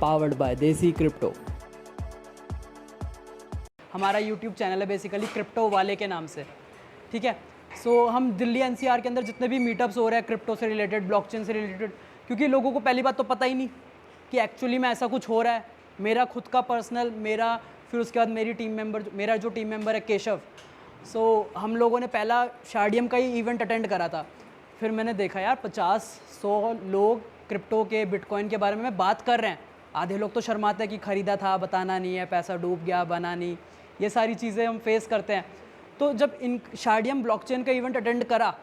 Powered by देसी crypto. हमारा YouTube channel है बेसिकली क्रिप्टो वाले के नाम से, ठीक है। सो हम दिल्ली एनसीआर के अंदर जितने भी मीटअप्स हो रहे हैं क्रिप्टो से रिलेटेड, ब्लॉकचेन से रिलेटेड, क्योंकि लोगों को पहली बात तो पता ही नहीं कि एक्चुअली में ऐसा कुछ हो रहा है। मेरा खुद का पर्सनल, मेरा फिर उसके बाद मेरा जो टीम मेंबर है केशव, सो हम लोगों ने पहला शार्डियम का ही इवेंट अटेंड करा था। फिर मैंने देखा यार 50-100 लोग क्रिप्टो के, बिटकॉइन के बारे में बात कर रहे हैं। आधे लोग तो शर्माते हैं कि ख़रीदा था, बताना नहीं है, पैसा डूब गया, बना नहीं, ये सारी चीज़ें हम फेस करते हैं। तो जब इन शार्डियम ब्लॉकचेन का इवेंट अटेंड करा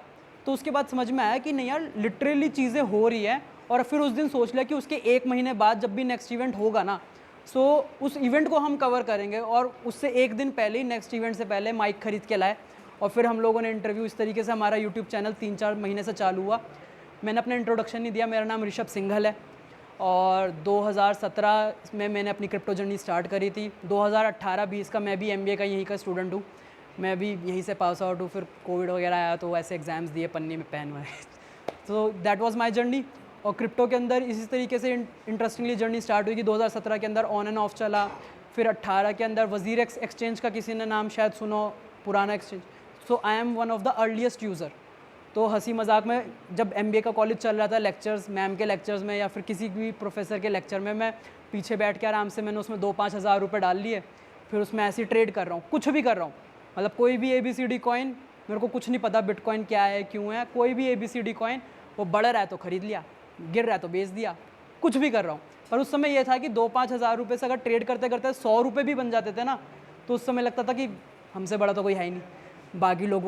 तो उसके बाद समझ में आया कि नहीं यार, लिटरली चीज़ें हो रही है। और फिर उस दिन सोच लिया कि उसके 1 महीने बाद जब भी नेक्स्ट इवेंट होगा ना, सो उस इवेंट को हम कवर करेंगे। और उससे 1 दिन पहले ही, नेक्स्ट इवेंट से पहले माइक खरीद के लाए। और फिर हम लोगों ने इंटरव्यू, इस तरीके से हमारा यूट्यूब चैनल 3-4 महीने से चालू हुआ। मैंने अपना इंट्रोडक्शन नहीं दिया, मेरा नाम ऋषभ सिंघल है और 2017 में मैंने अपनी क्रिप्टो जर्नी स्टार्ट करी थी। 2018-20 का मैं भी एमबीए का यहीं का स्टूडेंट हूँ, मैं भी यहीं से पास आउट हूँ। फिर कोविड वगैरह आया तो ऐसे एग्ज़ाम्स दिए पन्नी में पेन हुए। तो दैट वाज माय जर्नी। और क्रिप्टो के अंदर इसी तरीके से इंटरेस्टिंगली जर्नी स्टार्ट हुई कि 2017 के अंदर ऑन एंड ऑफ चला। फिर 18 के अंदर वज़ीर एक्सचेंज का किसी ने नाम शायद सुनो, पुराना exchange. So I am one of the earliest user. तो हंसी मजाक में जब एमबीए का कॉलेज चल रहा था, लेक्चर्स, मैम के लेक्चर्स में या फिर किसी भी प्रोफेसर के लेक्चर में, मैं पीछे बैठ के आराम से मैंने उसमें 2-5 हज़ार रुपये डाल लिए। फिर उसमें ऐसे ही ट्रेड कर रहा हूँ, कुछ भी कर रहा हूँ। मतलब कोई भी ABCD कॉइन, मेरे को कुछ नहीं पता बिटकॉइन क्या है, क्यों है, कोई भी ABCD कॉइन, वो बढ़ रहा है तो ख़रीद लिया, गिर रहा है तो बेच दिया, कुछ भी कर रहा हूँ। पर उस समय ये था कि 2-5 हज़ार रुपये से अगर ट्रेड करते करते 100 रुपये भी बन जाते थे ना, तो उस समय लगता था कि हमसे बड़ा तो कोई है ही नहीं। बाकी लोग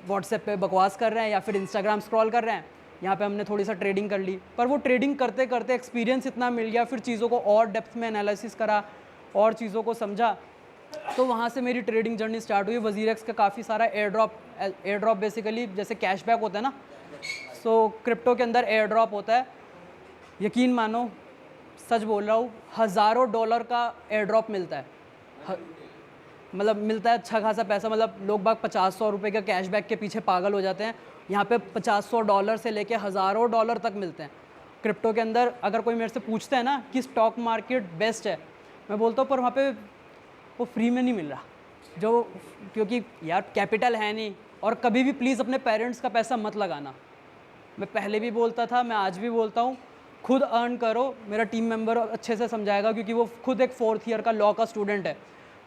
व्हाट्सएप पे बकवास कर रहे हैं या फिर इंस्टाग्राम स्क्रॉल कर रहे हैं, यहाँ पे हमने थोड़ी सा ट्रेडिंग कर ली। पर वो ट्रेडिंग करते करते एक्सपीरियंस इतना मिल गया, फिर चीज़ों को और डेप्थ में एनालिसिस करा और चीज़ों को समझा, तो वहाँ से मेरी ट्रेडिंग जर्नी स्टार्ट हुई। वज़ीरेक्स का काफ़ी सारा एयर ड्रॉप बेसिकली जैसे कैशबैक होता है ना, सो क्रिप्टो के अंदर एयर ड्रॉप होता है। यकीन मानो, सच बोल रहा हूँ, हज़ारों डॉलर का एयर ड्रॉप मिलता है। मतलब मिलता है अच्छा खासा पैसा। मतलब लोग बाग 50-100 रुपये के कैशबैक के पीछे पागल हो जाते हैं। यहाँ पे 50-100 डॉलर से लेके हज़ारों डॉलर तक मिलते हैं क्रिप्टो के अंदर। अगर कोई मेरे से पूछता है ना कि स्टॉक मार्केट बेस्ट है, मैं बोलता हूँ पर वहाँ पे वो फ्री में नहीं मिल रहा, जो, क्योंकि यार कैपिटल है नहीं। और कभी भी प्लीज़ अपने पेरेंट्स का पैसा मत लगाना। मैं पहले भी बोलता था, मैं आज भी बोलता हूँ, खुद अर्न करो। मेरा टीम मेंबर अच्छे से समझाएगा क्योंकि वो खुद एक 4th ईयर का लॉ का स्टूडेंट है,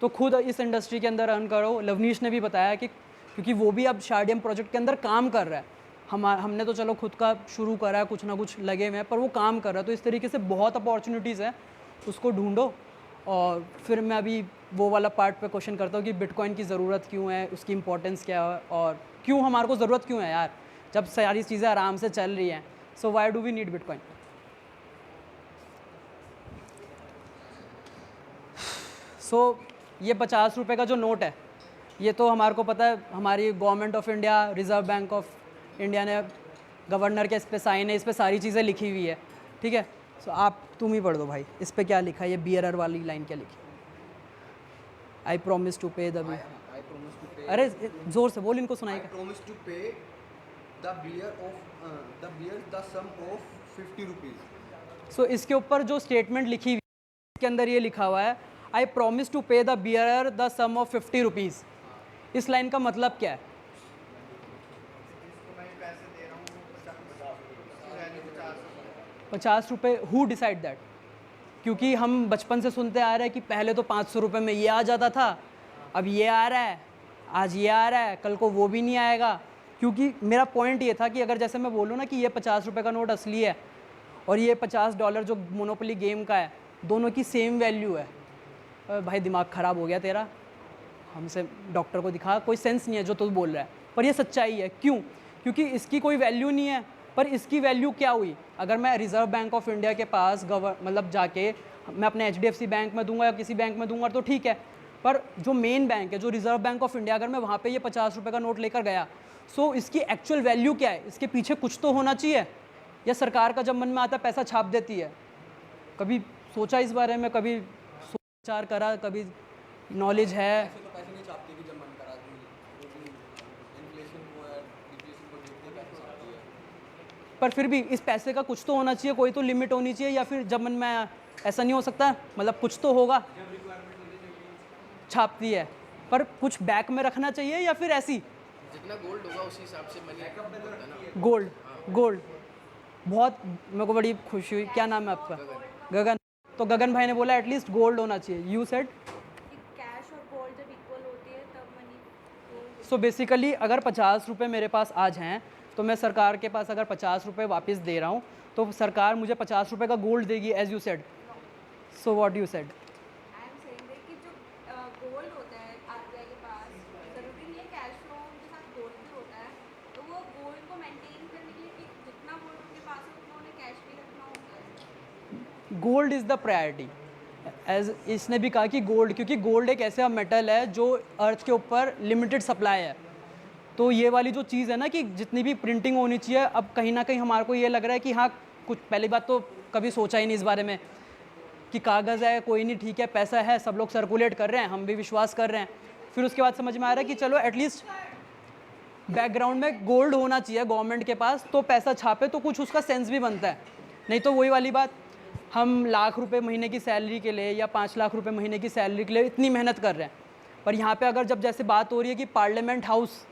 तो खुद इस इंडस्ट्री के अंदर अर्न करो। लवनीश ने भी बताया कि क्योंकि वो भी अब शार्डियम प्रोजेक्ट के अंदर काम कर रहा है। हमने तो चलो खुद का शुरू करा है, कुछ ना कुछ लगे हुए हैं, पर वो काम कर रहा है। तो इस तरीके से बहुत अपॉर्चुनिटीज़ है, उसको ढूंढो। और फिर मैं अभी वो वाला पार्ट पे क्वेश्चन करता हूँ कि बिटकॉइन की ज़रूरत क्यों है, उसकी इंपॉर्टेंस क्या है और क्यों हमारे को ज़रूरत क्यों है यार, जब सारी चीज़ें आराम से चल रही हैं। So why do we need bitcoin. So ये 50 रुपये का जो नोट है, ये तो हमारे को पता है, हमारी government of India, reserve bank of India ने, गवर्नर के इस पे साइन है, इस पे सारी चीज़ें लिखी हुई है, ठीक है। सो आप तुम ही पढ़ दो भाई, इस पे क्या लिखा है, ये बियरर वाली लाइन क्या लिखी है। I promise to pay the, अरे जोर से बोल, इनको सुनाई। promise to pay the bearer the sum of 50 rupees। सो इसके ऊपर जो स्टेटमेंट लिखी हुई है, इसके अंदर ये लिखा हुआ है, I promise to pay the bearer the sum of 50 rupees. इस लाइन का मतलब क्या है? 50 रुपये। Who decide that? क्योंकि हम बचपन से सुनते आ रहे हैं कि पहले तो 500 रुपये में ये आ जाता था, अब ये आ रहा है, आज ये आ रहा है, कल को वो भी नहीं आएगा। क्योंकि मेरा पॉइंट ये था कि अगर जैसे मैं बोलूँ ना कि ये 50 रुपये का नोट असली है और ये $50 जो मोनोपोली गेम का है, दोनों की सेम वैल्यू है। भाई दिमाग ख़राब हो गया तेरा, हमसे डॉक्टर को दिखा, कोई सेंस नहीं है जो तू बोल रहा है, पर ये सच्चाई है। क्यों? क्योंकि इसकी कोई वैल्यू नहीं है, पर इसकी वैल्यू क्या हुई, अगर मैं रिज़र्व बैंक ऑफ इंडिया के पास मतलब जाके मैं अपने HDFC बैंक में दूंगा या किसी बैंक में दूंगा तो ठीक है, पर जो मेन बैंक है, जो रिज़र्व बैंक ऑफ इंडिया, अगर मैं वहाँ पे ये 50 रुपये का नोट लेकर गया, सो इसकी एक्चुअल वैल्यू क्या है, इसके पीछे कुछ तो होना चाहिए। या सरकार का जब मन में आता है पैसा छाप देती है? कभी सोचा इस बारे में, कभी विचार करा, कभी नॉलेज है? ऐसे तो पैसे नहीं छापती कि जब मन करा, इन्फ्लेशन को या डिप्रेशन को देखते पैसे छापती है। पर फिर भी इस पैसे का कुछ तो होना चाहिए, कोई तो लिमिट होनी चाहिए, या फिर जब मन में आया ऐसा नहीं हो सकता, मतलब कुछ तो होगा, छापती है, पर कुछ बैक में रखना चाहिए या फिर ऐसी जितना गोल्ड होगा उसी हिसाब से मनी होता है ना। गोल्ड? गोल्ड बहुत, मेरे को बड़ी खुशी हुई। क्या नाम है आपका? गगन। तो गगन भाई ने बोला एटलीस्ट गोल्ड होना चाहिए। You said? कैश और गोल्ड जब इक्वल होती है तब मनी। सो बेसिकली अगर 50 रुपये मेरे पास आज हैं तो मैं सरकार के पास अगर 50 रुपये वापस दे रहा हूँ तो सरकार मुझे 50 रुपये का गोल्ड देगी, as you said. So what you said? I am saying that कि जो गोल्ड होता है आरबीआई के पास, ज़रूरी नहीं है कैश फ्लो के साथ गोल्ड भी होता है, तो वो गोल्ड को मेंटेन करने के लिए कि जितना गोल्ड उनके पास है उतना उन्हें कैश भी रखना होता है। Gold is the priority, as इसने भी कहा कि गोल्ड, क्योंकि गोल्ड एक ऐसा मेटल है जो अर्थ के ऊपर लिमिटेड सप्लाई है। तो ये वाली जो चीज़ है ना कि जितनी भी प्रिंटिंग होनी चाहिए, अब कहीं ना कहीं हमारे को ये लग रहा है कि हाँ, कुछ पहली बात तो कभी सोचा ही नहीं इस बारे में कि कागज़ है, कोई नहीं, ठीक है, पैसा है, सब लोग सर्कुलेट कर रहे हैं, हम भी विश्वास कर रहे हैं। फिर उसके बाद समझ में आ रहा है कि चलो एटलीस्ट बैकग्राउंड में गोल्ड होना चाहिए गवर्नमेंट के पास, तो पैसा छापे तो कुछ उसका सेंस भी बनता है। नहीं तो वही वाली बात, हम लाख रुपए महीने की सैलरी के लिए या 5 लाख रुपए महीने की सैलरी के लिए इतनी मेहनत कर रहे हैं, पर यहाँ पे अगर जब जैसे बात हो रही है कि पार्लियामेंट हाउस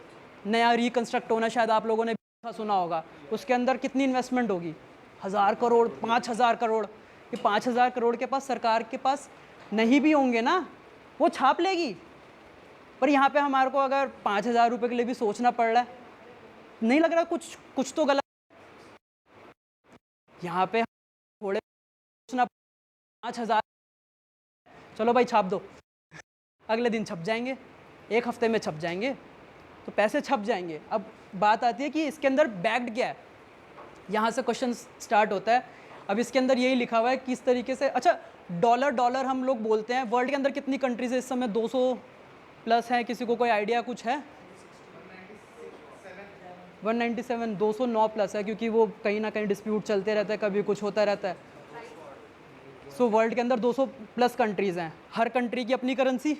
नया रिकन्स्ट्रक्ट होना, शायद आप लोगों ने सुना होगा, उसके अंदर कितनी इन्वेस्टमेंट होगी? 1000 करोड़, 5000 करोड़। ये 5000 करोड़ के पास सरकार के पास नहीं भी होंगे ना, वो छाप लेगी। पर यहाँ पे हमारे को अगर 5000 रुपये के लिए भी सोचना पड़ रहा है, नहीं लग रहा कुछ तो गलत। यहाँ पे थोड़े सोचना, 5000, चलो भाई छाप दो, अगले दिन छप जाएंगे, एक हफ्ते में छप जाएंगे, तो पैसे छप जाएंगे। अब बात आती है कि इसके अंदर बैक्ड क्या है, यहाँ से क्वेश्चन स्टार्ट होता है। अब इसके अंदर यही लिखा हुआ है किस तरीके से, अच्छा डॉलर हम लोग बोलते हैं, वर्ल्ड के अंदर कितनी कंट्रीज है इस समय? 200 प्लस है, किसी को कोई आइडिया कुछ है? 197, 209 प्लस है, क्योंकि वो कहीं ना कहीं डिस्प्यूट चलते रहता है, कभी कुछ होता रहता है। सो वर्ल्ड के अंदर 200 प्लस कंट्रीज़ हैं, हर कंट्री की अपनी करेंसी।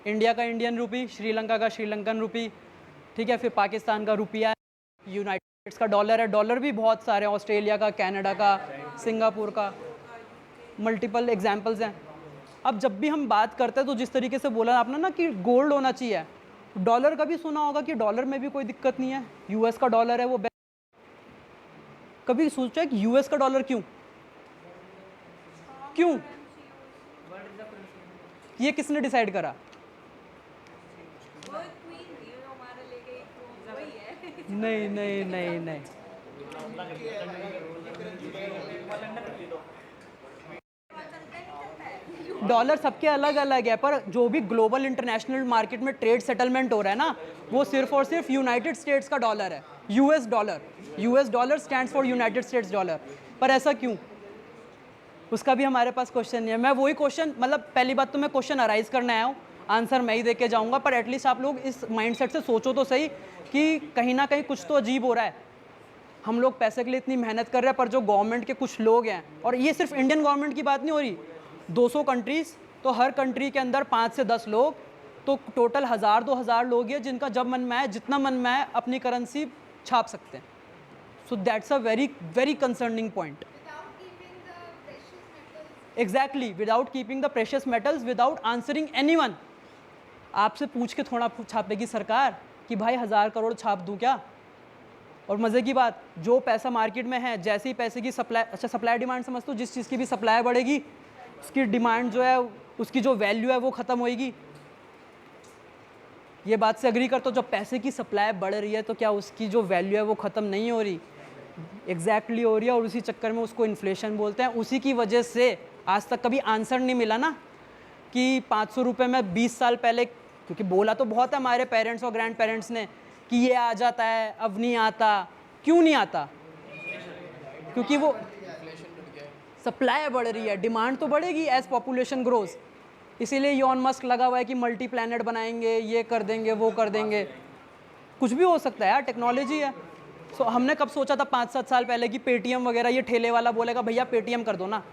इंडिया का इंडियन रुपी, श्रीलंका का श्रीलंकन रुपी, ठीक है, फिर पाकिस्तान का रुपया है, यूनाइटेड स्टेट्स का डॉलर है, डॉलर भी बहुत सारे हैं, ऑस्ट्रेलिया का, कनाडा का, सिंगापुर का, मल्टीपल एग्जांपल्स हैं। अब जब भी हम बात करते हैं तो जिस तरीके से बोला आपने ना कि गोल्ड होना चाहिए, डॉलर का भी सुना होगा कि डॉलर में भी कोई दिक्कत नहीं है, यूएस का डॉलर है वो कभी सोचा है कि यूएस का डॉलर क्यों क्यों ये किसने डिसाइड करा? वो क्वीन थी जो हमारे लेके वही है। नहीं नहीं नहीं नहीं, डॉलर सबके अलग अलग है, पर जो भी ग्लोबल इंटरनेशनल मार्केट में ट्रेड सेटलमेंट हो रहा है ना, वो सिर्फ और सिर्फ यूनाइटेड स्टेट्स का डॉलर है, US dollar. US dollar stands for United states dollar. पर ऐसा क्यों, उसका भी हमारे पास क्वेश्चन नहीं है। मैं वही क्वेश्चन, मतलब पहली बात तो मैं क्वेश्चन अराइज करने आया हूँ, आंसर मैं ही दे के जाऊँगा, पर एटलीस्ट आप लोग इस माइंडसेट से सोचो तो सही कि कहीं ना कहीं कुछ तो अजीब हो रहा है। हम लोग पैसे के लिए इतनी मेहनत कर रहे हैं, पर जो गवर्नमेंट के कुछ लोग हैं, और ये सिर्फ इंडियन गवर्नमेंट की बात नहीं हो रही, 200 कंट्रीज़, तो हर कंट्री के अंदर 5 से 10 लोग, तो टोटल 1000-2000 लोग हैं जिनका जब मन में आए, जितना मन में आए, अपनी करेंसी छाप सकते हैं। So that's a very very concerning point. Exactly, without keeping the precious metals, without answering anyone. आपसे पूछ के थोड़ा छापेगी सरकार कि भाई 1000 करोड़ छाप दूँ क्या? और मज़े की बात, जो पैसा मार्केट में है, जैसे ही पैसे की सप्लाई, अच्छा सप्लाई डिमांड समझते हो, जिस चीज़ की भी सप्लाई बढ़ेगी उसकी डिमांड जो है, उसकी जो वैल्यू है वो ख़त्म होएगी। ये बात से अग्री करते हो, जब पैसे की सप्लाई बढ़ रही है तो क्या उसकी जो वैल्यू है वो ख़त्म नहीं हो रही? एग्जैक्टली हो रही है, और उसी चक्कर में उसको इन्फ्लेशन बोलते हैं। उसी की वजह से आज तक कभी आंसर नहीं मिला ना कि 500 रुपये में 20 साल पहले, क्योंकि बोला तो बहुत है हमारे पेरेंट्स और ग्रैंड पेरेंट्स ने कि ये आ जाता है, अब नहीं आता। क्यों नहीं आता? क्योंकि वो सप्लाई बढ़ रही है, डिमांड तो बढ़ेगी एज पॉपुलेशन ग्रोज। इसीलिए यॉन मस्क लगा हुआ है कि मल्टी प्लैनेट बनाएंगे, ये कर देंगे, वो कर देंगे। कुछ भी हो सकता है यार, टेक्नोलॉजी है। सो हमने कब सोचा था 5-7 साल पहले कि पेटीएम वगैरह, ये ठेले वाला बोलेगा भैया पेटीएम कर दो ना।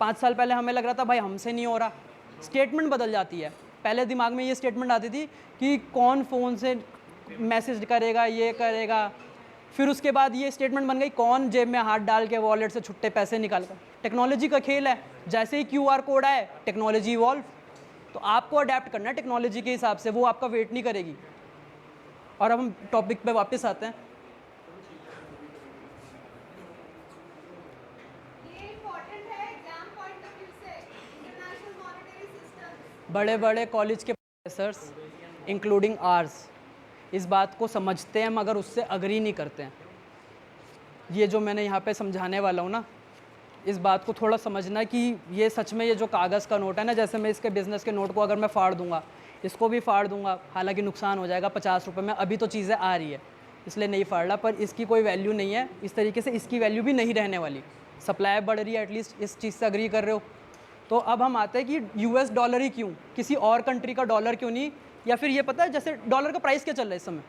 5 साल पहले हमें लग रहा था भाई हमसे नहीं हो रहा। स्टेटमेंट बदल जाती है। पहले दिमाग में ये स्टेटमेंट आती थी कि कौन फ़ोन से मैसेज करेगा, ये करेगा, फिर उसके बाद ये स्टेटमेंट बन गई, कौन जेब में हाथ डाल के वॉलेट से छुट्टे पैसे निकाल कर। टेक्नोलॉजी का खेल है, जैसे ही QR कोड आए टेक्नोलॉजी इवॉल्व, तो आपको अडेप्ट करना है टेक्नोलॉजी के हिसाब से, वो आपका वेट नहीं करेगी। और अब हम टॉपिक पे वापस आते हैं। ये इम्पोर्टेंट है एग्जाम पॉइंट ऑफ व्यू से, इंटरनेशनल मॉनेटरी सिस्टम। बड़े बड़े कॉलेज के प्रोफेसर्स इंक्लूडिंग आर्स इस बात को समझते हैं मगर उससे अग्री नहीं करते हैं। ये जो मैंने यहाँ पे समझाने वाला हूँ ना, इस बात को थोड़ा समझना कि ये सच में ये जो कागज़ का नोट है ना, जैसे मैं इसके बिज़नेस के नोट को अगर मैं फाड़ दूंगा, इसको भी फाड़ दूंगा, हालांकि नुकसान हो जाएगा 50 रुपये में। अभी तो चीज़ें आ रही है इसलिए नहीं फाड़ रहा, पर इसकी कोई वैल्यू नहीं है। इस तरीके से इसकी वैल्यू भी नहीं रहने वाली। सप्लाई बढ़ रही है, एटलीस्ट इस चीज़ से अग्री कर रहे हो। तो अब हम आते हैं कि US डॉलर ही क्यों, किसी और कंट्री का डॉलर क्यों नहीं? या फिर ये पता है जैसे डॉलर का प्राइस क्या चल रहा है इस समय?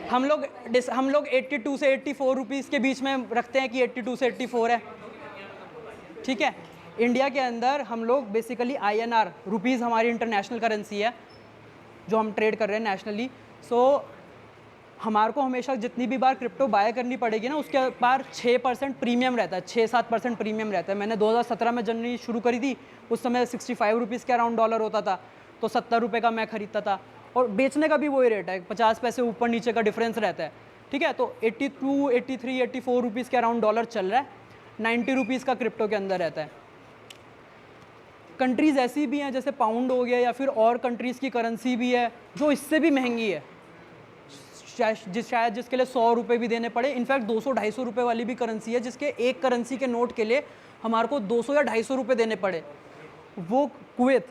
हम लोग 82 से 84 रुपीज़ के बीच में रखते हैं कि 82 से 84 है, ठीक है। इंडिया के अंदर हम लोग बेसिकली INR, रुपीज़ हमारी इंटरनेशनल करेंसी है जो हम ट्रेड कर रहे हैं नेशनली। सो हमारे को हमेशा जितनी भी बार क्रिप्टो बाय करनी पड़ेगी ना, उसके पार 6% प्रीमियम रहता है, 6-7% प्रीमियम रहता है। मैंने 2017 में जर्नी शुरू करी थी, उस समय 65 रुपीज़ के अराउंड डॉलर होता था, तो 70 रुपये का मैं ख़रीदता था। और बेचने का भी वही रेट है, 50 पैसे ऊपर नीचे का डिफरेंस रहता है, ठीक है। तो 82, 83, 84 रुपीज़ के अराउंड डॉलर चल रहा है, 90 रुपीज़ का क्रिप्टो के अंदर रहता है। कंट्रीज़ ऐसी भी हैं जैसे पाउंड हो गया, या फिर और कंट्रीज़ की करेंसी भी है जो इससे भी महंगी है, शायद जिसके लिए 100 रुपये भी देने पड़े। इनफैक्ट 200-250 रुपये वाली भी करेंसी है जिसके एक करेंसी के नोट के लिए हमारे को 200 या 250 रुपये देने पड़े, वो कुवैत,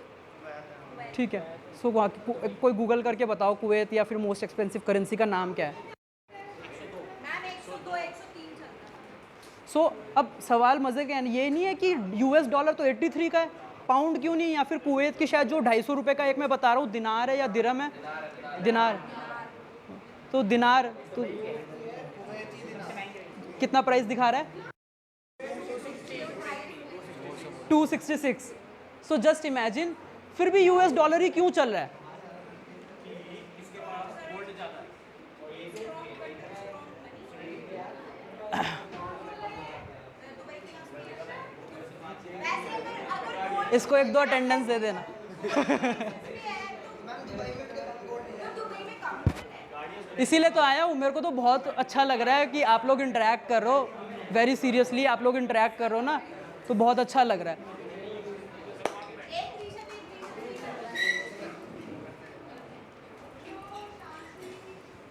ठीक है। सो वहाँ कोई गूगल करके बताओ कुवैत या फिर मोस्ट एक्सपेंसिव करेंसी का नाम क्या है? मैम 102, 103 चल रहा है। सो अब सवाल मज़े का ये नहीं है कि US डॉलर तो 83 का है, पाउंड क्यों नहीं, या फिर कुवैत की शायद जो 250 रुपये का एक मैं बता रहा हूँ दिनार है या दिरहम है, दिनार। तो दिनार तो कितना प्राइस दिखा रहा है? 266। सो जस्ट इमेजिन, फिर भी US डॉलर ही क्यों चल रहा है? इसको 1-2 अटेंडेंस दे देना। इसीलिए तो आया हूँ, मेरे को तो बहुत अच्छा लग रहा है कि आप लोग इंटरेक्ट कर रहे हो, वेरी सीरियसली आप लोग इंटरेक्ट कर रहे हो ना, तो बहुत अच्छा लग रहा है।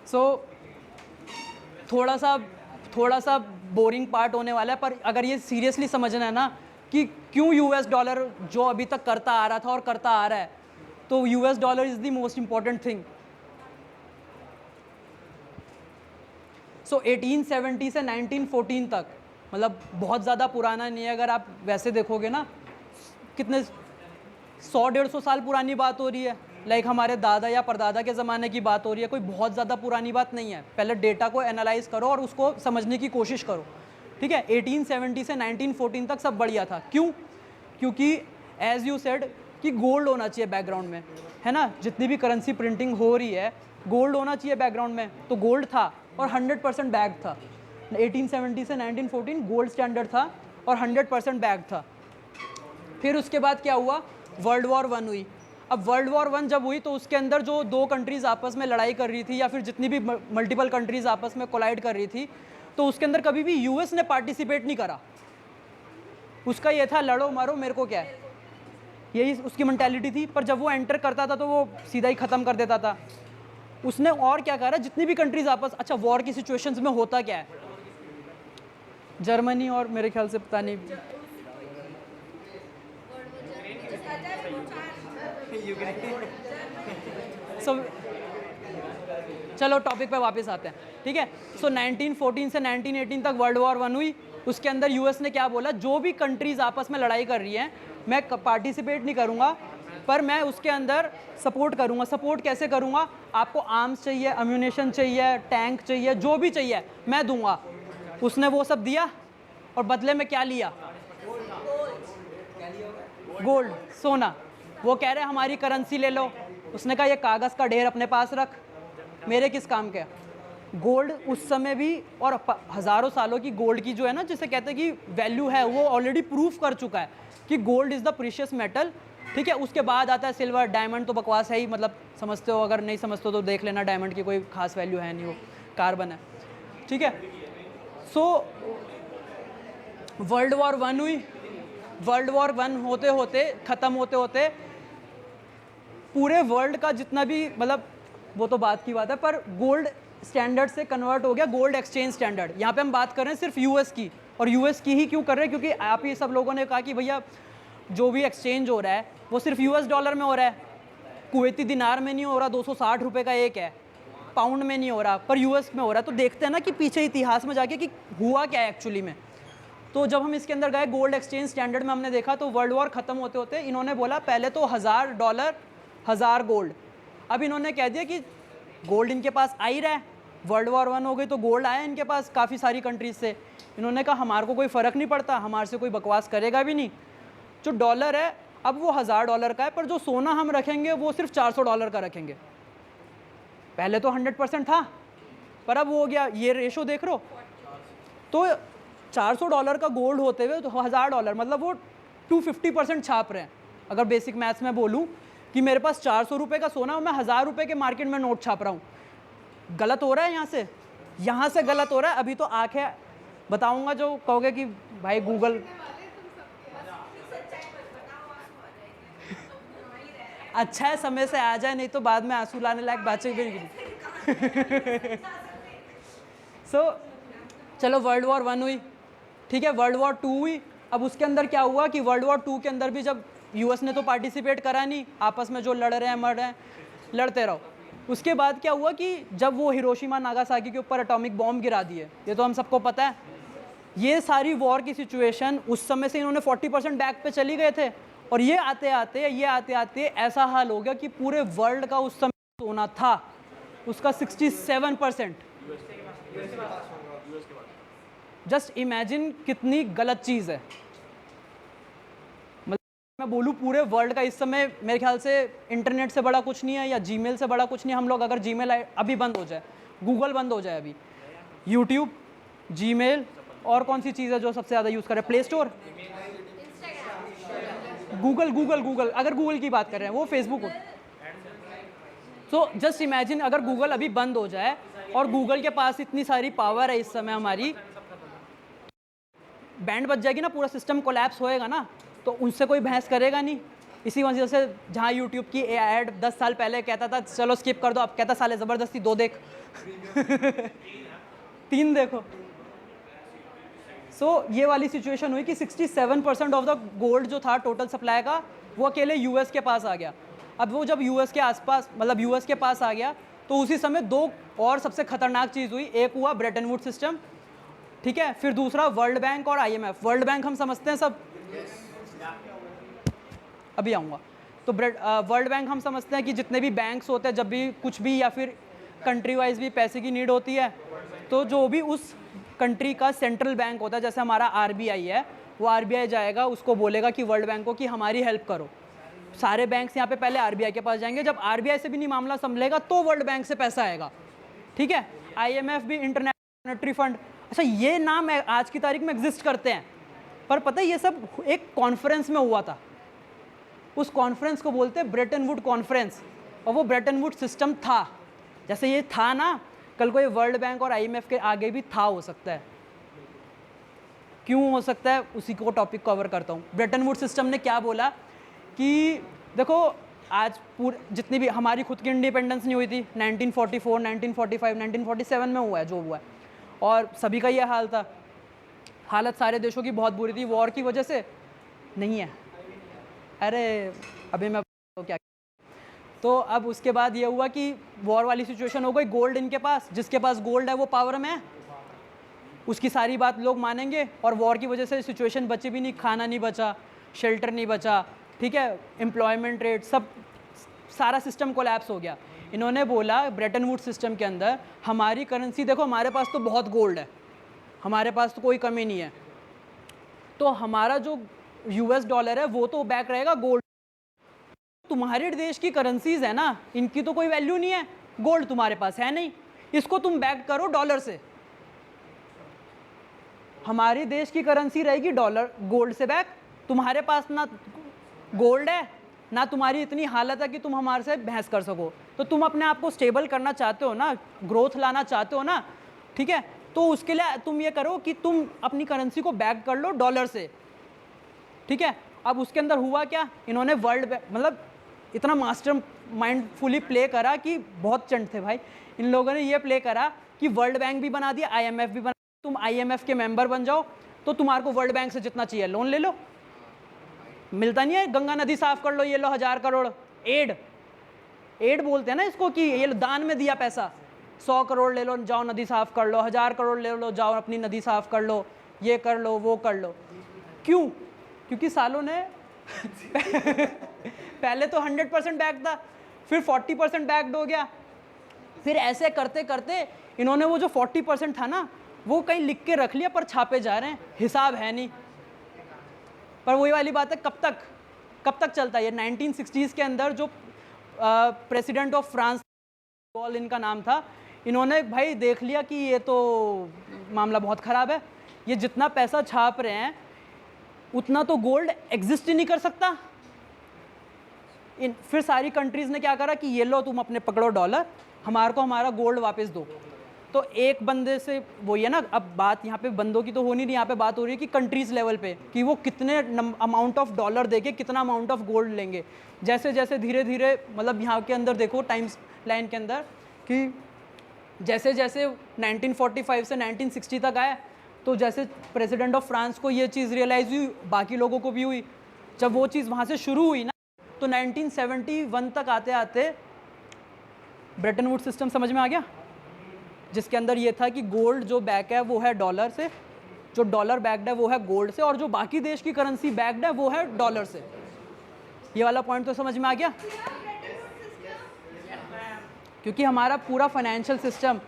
सो थोड़ा सा बोरिंग पार्ट होने वाला है, पर अगर ये सीरियसली समझना है ना कि क्यों US डॉलर जो अभी तक करता आ रहा था और करता आ रहा है, तो US dollar is the most important thing. So 1870 से 1914 तक, मतलब बहुत ज़्यादा पुराना नहीं है। अगर आप वैसे देखोगे ना, कितने 100-150 साल पुरानी बात हो रही है, लाइक हमारे दादा या परदादा के ज़माने की बात हो रही है, कोई बहुत ज़्यादा पुरानी बात नहीं है। पहले डेटा को एनालाइज करो और उसको समझने की कोशिश करो, ठीक है। 1870 से 1914 तक सब बढ़िया था। क्यों? क्योंकि एज यू सेड कि गोल्ड होना चाहिए बैकग्राउंड में, है ना। जितनी भी करेंसी प्रिंटिंग हो रही है, गोल्ड होना चाहिए बैकग्राउंड में, तो गोल्ड था और 100% बैग था। 1870 से 1914 गोल्ड स्टैंडर्ड था और 100% बैग था। फिर उसके बाद क्या हुआ? वर्ल्ड वॉर 1 हुई। अब वर्ल्ड वॉर 1 जब हुई तो उसके अंदर जो 2 कंट्रीज़ आपस में लड़ाई कर रही थी, या फिर जितनी भी मल्टीपल कंट्रीज़ आपस में कोलाइड कर रही थी, तो उसके अंदर कभी भी US ने पार्टिसिपेट नहीं करा। उसका ये था लड़ो मारो मेरे को क्या है, यही उसकी मेंटालिटी थी। पर जब वो एंटर करता था तो वो सीधा ही ख़त्म कर देता था। उसने और क्या करा, जितनी भी कंट्रीज आपस, अच्छा वॉर की सिचुएशंस में होता क्या है, जर्मनी और मेरे ख्याल से पता नहीं, सब चलो टॉपिक पे वापस आते हैं, ठीक है। सो 1914 से 1918 तक वर्ल्ड वॉर 1 हुई। उसके अंदर US ने क्या बोला, जो भी कंट्रीज आपस में लड़ाई कर रही हैं मैं पार्टिसिपेट नहीं करूँगा, पर मैं उसके अंदर सपोर्ट करूँगा। सपोर्ट कैसे करूँगा? आपको आर्म्स चाहिए, अम्यूनेशन चाहिए, टैंक चाहिए, जो भी चाहिए मैं दूंगा। उसने वो सब दिया और बदले में क्या लिया? गोल्ड, सोना। वो कह रहे हैं हमारी करेंसी ले लो। उसने कहा ये कागज़ का ढेर अपने पास रख, मेरे किस काम के। गोल्ड उस समय भी, और हज़ारों सालों की गोल्ड की जो है ना, जिसे कहते हैं कि वैल्यू है, वो ऑलरेडी प्रूफ कर चुका है कि gold is the precious metal. ठीक है, उसके बाद आता है सिल्वर, डायमंड तो बकवास है ही, मतलब समझते हो, अगर नहीं समझते हो तो देख लेना, डायमंड की कोई खास वैल्यू है नहीं, वो कार्बन है। ठीक है, सो वर्ल्ड वॉर 1 हुई। वर्ल्ड वॉर 1 होते होते, ख़त्म होते होते, पूरे वर्ल्ड का जितना भी, मतलब वो तो बात की बात है, पर गोल्ड स्टैंडर्ड से कन्वर्ट हो गया गोल्ड एक्सचेंज स्टैंडर्ड। यहाँ पे हम बात कर रहे हैं सिर्फ यूएस की, और यूएस की ही क्यों कर रहे हैं, क्योंकि आप ही सब लोगों ने कहा कि भैया जो भी एक्सचेंज हो रहा है वो सिर्फ यूएस डॉलर में हो रहा है, कुवैती दिनार में नहीं हो रहा, 260 रुपये का एक है, पाउंड में नहीं हो रहा, पर यूएस में हो रहा है। तो देखते हैं ना कि पीछे इतिहास में जाके कि हुआ क्या है एक्चुअली में। तो जब हम इसके अंदर गए गोल्ड एक्सचेंज स्टैंडर्ड में, हमने देखा तो वर्ल्ड वॉर ख़त्म होते होते इन्होंने बोला पहले तो $1000 1000 गोल्ड। अब इन्होंने कह दिया कि गोल्ड इनके पास आ ही रहा है, वर्ल्ड वॉर 1 हो गई तो गोल्ड आया इनके पास काफ़ी सारी कंट्रीज से। इन्होंने कहा हमारे को कोई फ़र्क नहीं पड़ता, हमारे से कोई बकवास करेगा भी नहीं। जो डॉलर है अब वो $1000 का है, पर जो सोना हम रखेंगे वो सिर्फ $400 का रखेंगे। पहले तो 100% था, पर अब वो हो गया, ये रेशो देख लो। तो $400 का गोल्ड होते हुए तो $1000, मतलब वो 250% छाप रहे हैं। अगर बेसिक मैथ्स में बोलूँ कि मेरे पास 400 रुपये का सोना, मैं 1000 रुपये के मार्केट में नोट छाप रहा हूँ, गलत हो रहा है। यहाँ से गलत हो रहा है। अभी तो आंखें बताऊँगा जो कहोगे कि भाई गूगल अच्छा है, समय से आ जाए, नहीं तो बाद में आंसू लाने लायक बातें भी नहीं। सो चलो वर्ल्ड वॉर 1 हुई, ठीक है, वर्ल्ड वॉर 2 हुई। अब उसके अंदर क्या हुआ कि वर्ल्ड वॉर 2 के अंदर भी जब यूएस ने तो पार्टिसिपेट करा नहीं, आपस में जो लड़ रहे हैं मर रहे हैं, लड़ते रहो। उसके बाद क्या हुआ कि जब वो हिरोशिमा नागासाकी के ऊपर एटॉमिक बॉम्ब गिरा दिए, ये तो हम सबको पता है। ये सारी वॉर की सिचुएशन उस समय से इन्होंने 40% बैक पे चली गए थे, और ये आते आते ऐसा हाल हो गया कि पूरे वर्ल्ड का उस समय सोना था उसका 67%। जस्ट इमेजिन कितनी गलत चीज़ है। मतलब मैं बोलूँ पूरे वर्ल्ड का इस समय मेरे ख्याल से इंटरनेट से बड़ा कुछ नहीं है, या जीमेल से बड़ा कुछ नहीं। हम लोग अगर जीमेल अभी बंद हो जाए, गूगल बंद हो जाए, अभी यूट्यूब, जीमेल, और कौन सी चीज़ है जो सबसे ज़्यादा यूज़ करें, प्ले स्टोर, गूगल, अगर गूगल की बात कर रहे हैं, वो फेसबुक हो। सो जस्ट इमेजिन अगर गूगल अभी बंद हो जाए, और गूगल के पास इतनी सारी पावर है इस समय हमारी, बैंड बज जाएगी ना, पूरा सिस्टम कोलैप्स होएगा ना, तो उनसे कोई बहस करेगा नहीं। इसी वजह से जहाँ यूट्यूब की ऐड 10 साल पहले कहता था चलो स्किप कर दो, अब कहता साले ज़बरदस्ती 2 देख 3 देखो। सो ये वाली सिचुएशन हुई कि 67% ऑफ द गोल्ड जो था टोटल सप्लाई का, वो अकेले यूएस के पास आ गया। अब वो जब यूएस के आसपास, मतलब यूएस के पास आ गया, तो उसी समय 2 और सबसे खतरनाक चीज़ हुई। एक हुआ ब्रेटन वुड सिस्टम, ठीक है, फिर दूसरा वर्ल्ड बैंक और आईएमएफ। वर्ल्ड बैंक हम समझते हैं सब, अभी आऊँगा। तो वर्ल्ड बैंक हम समझते हैं कि जितने भी बैंक्स होते हैं, जब भी कुछ भी या फिर कंट्री वाइज भी पैसे की नीड होती है, तो जो भी उस कंट्री का सेंट्रल बैंक होता है, जैसे हमारा आरबीआई है, वो आरबीआई जाएगा, उसको बोलेगा कि वर्ल्ड बैंक को कि हमारी हेल्प करो। सारे बैंक्स यहाँ पे पहले आरबीआई के पास जाएंगे, जब आरबीआई से भी नहीं मामला संभलेगा तो वर्ल्ड बैंक से पैसा आएगा, ठीक है। आईएमएफ भी, इंटरनेशनल मॉनेटरी फंड। अच्छा, ये नाम आज की तारीख में एग्जिस्ट करते हैं, पर पता है ये सब एक कॉन्फ्रेंस में हुआ था। उस कॉन्फ्रेंस को बोलते हैं ब्रेटन वुड कॉन्फ्रेंस, और वो ब्रेटन वुड सिस्टम था। जैसे ये था ना, कल को ये वर्ल्ड बैंक और आईएमएफ के आगे भी था, हो सकता है। क्यों हो सकता है, उसी को टॉपिक कवर करता हूँ। ब्रेटन वुड सिस्टम ने क्या बोला कि देखो, आज पूरे जितनी भी हमारी खुद की इंडिपेंडेंस नहीं हुई थी, 1944, 1945, 1947 में हुआ है जो हुआ है, और सभी का ये हाल था। हालत सारे देशों की बहुत बुरी थी, वॉर की वजह से नहीं है। अरे अभी मैं तो क्या, तो अब उसके बाद ये हुआ कि वॉर वाली सिचुएशन हो गई। गोल्ड इनके पास, जिसके पास गोल्ड है वो पावर में है, उसकी सारी बात लोग मानेंगे, और वॉर की वजह से सिचुएशन बची भी नहीं, खाना नहीं बचा, शेल्टर नहीं बचा, ठीक है, एम्प्लॉयमेंट रेट सब, सारा सिस्टम कोलैप्स हो गया। इन्होंने बोला ब्रेटन वुड सिस्टम के अंदर, हमारी करेंसी देखो, हमारे पास तो बहुत गोल्ड है, हमारे पास तो कोई कमी नहीं है, तो हमारा जो US डॉलर है वो तो बैक रहेगा गोल्ड। तुम्हारे देश की करेंसीज है ना, इनकी तो कोई वैल्यू नहीं है, गोल्ड तुम्हारे पास है नहीं, इसको तुम बैक करो डॉलर से। हमारे देश की करेंसी रहेगी डॉलर, गोल्ड से बैक। तुम्हारे पास ना गोल्ड है ना तुम्हारी इतनी हालत है कि तुम हमारे से बहस कर सको। तो तुम अपने आप को स्टेबल करना चाहते हो ना, ग्रोथ लाना चाहते हो ना, ठीक है, तो उसके लिए तुम ये करो कि तुम अपनी करेंसी को बैक कर लो डॉलर से, ठीक है। अब उसके अंदर हुआ क्या, इन्होंने वर्ल्ड मतलब इतना मास्टर माइंडफुली प्ले करा कि बहुत चंट थे भाई। इन लोगों ने ये प्ले करा कि वर्ल्ड बैंक भी बना दिया, IMF भी बना। तुम IMF के मेंबर बन जाओ तो तुम्हारे को वर्ल्ड बैंक से जितना चाहिए लोन ले लो। मिलता नहीं है, गंगा नदी साफ कर लो, ये लो 1000 करोड़ एड बोलते हैं ना इसको, कि ये लो दान में दिया पैसा, 100 करोड़ ले लो जाओ नदी साफ कर लो, 1000 करोड़ ले लो जाओ अपनी नदी साफ कर लो, ये कर लो वो कर लो। क्यों? क्योंकि सालों ने पहले तो 100% बैक था, फिर 40% बैक्ड हो गया, फिर ऐसे करते करते इन्होंने वो जो 40% था ना वो कहीं लिख के रख लिया पर छापे जा रहे हैं, हिसाब है नहीं। पर वही वाली बात है, कब तक चलता है ये। 1960s के अंदर जो प्रेसिडेंट ऑफ फ्रांस गॉल इनका नाम था, इन्होंने भाई देख लिया कि ये तो मामला बहुत ख़राब है, ये जितना पैसा छाप रहे हैं उतना तो गोल्ड एग्जिस्ट ही नहीं कर सकता। फिर सारी कंट्रीज़ ने क्या करा कि ये लो तुम अपने पकड़ो डॉलर, हमारे को हमारा गोल्ड वापस दो। तो एक बंदे से वो ये ना, अब बात यहाँ पे बंदों की तो हो नहीं रही, यहाँ पे बात हो रही है कि कंट्रीज़ लेवल पे कि वो कितने अमाउंट ऑफ डॉलर देके कितना अमाउंट ऑफ गोल्ड लेंगे। जैसे जैसे धीरे धीरे मतलब यहाँ के अंदर देखो टाइम्स लाइन के अंदर कि जैसे जैसे 1945 से 1960 तक आया, तो जैसे प्रेसिडेंट ऑफ फ्रांस को ये चीज़ रियलाइज़ हुई, बाकी लोगों को भी हुई। जब वो चीज़ वहाँ से शुरू हुई ना, तो 1971 तक आते आते ब्रेटन वुड्स सिस्टम समझ में आ गया, जिसके अंदर ये था कि गोल्ड जो बैक है वो है डॉलर से, जो डॉलर बैक्ड है वो है गोल्ड से, और जो बाकी देश की करेंसी बैक्ड है वो है डॉलर से। ये वाला पॉइंट तो समझ में आ गया। क्योंकि हमारा पूरा फाइनेंशियल सिस्टम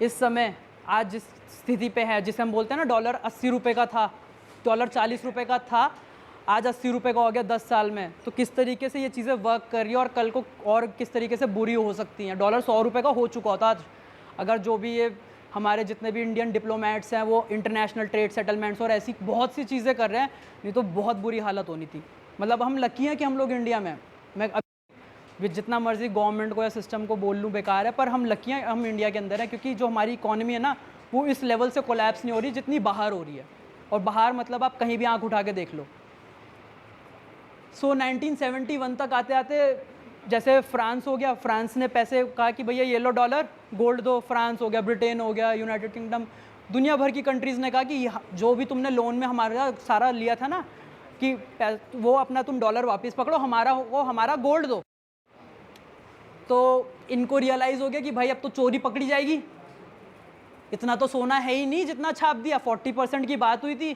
इस समय आज जिस स्थिति पे है, जिसे हम बोलते हैं ना डॉलर 80 रुपये का था, डॉलर 40 रुपये का था, आज 80 रुपये का हो गया 10 साल में। तो किस तरीके से ये चीज़ें वर्क कर रही है और कल को और किस तरीके से बुरी हो सकती हैं। डॉलर 100 रुपये का हो चुका होता आज, अगर जो भी ये हमारे जितने भी इंडियन डिप्लोमेट्स हैं वो इंटरनेशनल ट्रेड सेटलमेंट्स और ऐसी बहुत सी चीज़ें कर रहे हैं, नहीं तो बहुत बुरी हालत होनी थी। मतलब हम लकी हैं कि हम लोग इंडिया में हैं। मैं अब जितना मर्जी गवर्नमेंट को या सिस्टम को बोल लूँ बेकार है, पर हम लकी हैं हम इंडिया के अंदर हैं, क्योंकि जो हमारी इकॉनमी है ना वो इस लेवल से कोलैप्स नहीं हो रही जितनी बाहर हो रही है। और बाहर मतलब आप कहीं भी आंख उठा के देख लो। सो 1971 तक आते आते जैसे फ्रांस हो गया, फ्रांस ने पैसे कहा कि भैया ये लो डॉलर, गोल्ड दो। फ्रांस हो गया, ब्रिटेन हो गया, यूनाइटेड किंगडम, दुनिया भर की कंट्रीज़ ने कहा कि जो भी तुमने लोन में हमारा सारा लिया था ना, कि वो अपना तुम डॉलर वापस पकड़ो, हमारा गोल्ड दो। तो इनको रियलाइज़ हो गया कि भाई अब तो चोरी पकड़ी जाएगी, इतना तो सोना है ही नहीं जितना छाप दिया। 40% की बात हुई थी,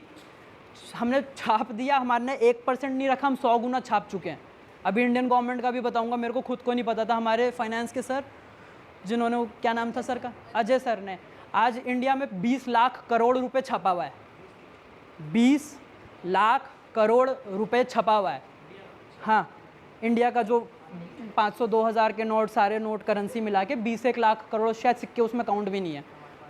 हमने छाप दिया, हमारे ने 1% नहीं रखा, हम 100 गुना छाप चुके हैं। अभी इंडियन गवर्नमेंट का भी बताऊंगा, मेरे को खुद को नहीं पता था। हमारे फाइनेंस के सर, जिन्होंने, क्या नाम था सर का, अजय सर ने, आज इंडिया में 20 लाख करोड़ रुपए छपा हुआ है। 20 लाख करोड़ रुपए छपा हुआ है। हाँ, इंडिया का जो 500 2000 के नोट, सारे नोट करेंसी मिला के 20 लाख करोड़, शायद सिक्के उसमें काउंट भी नहीं है,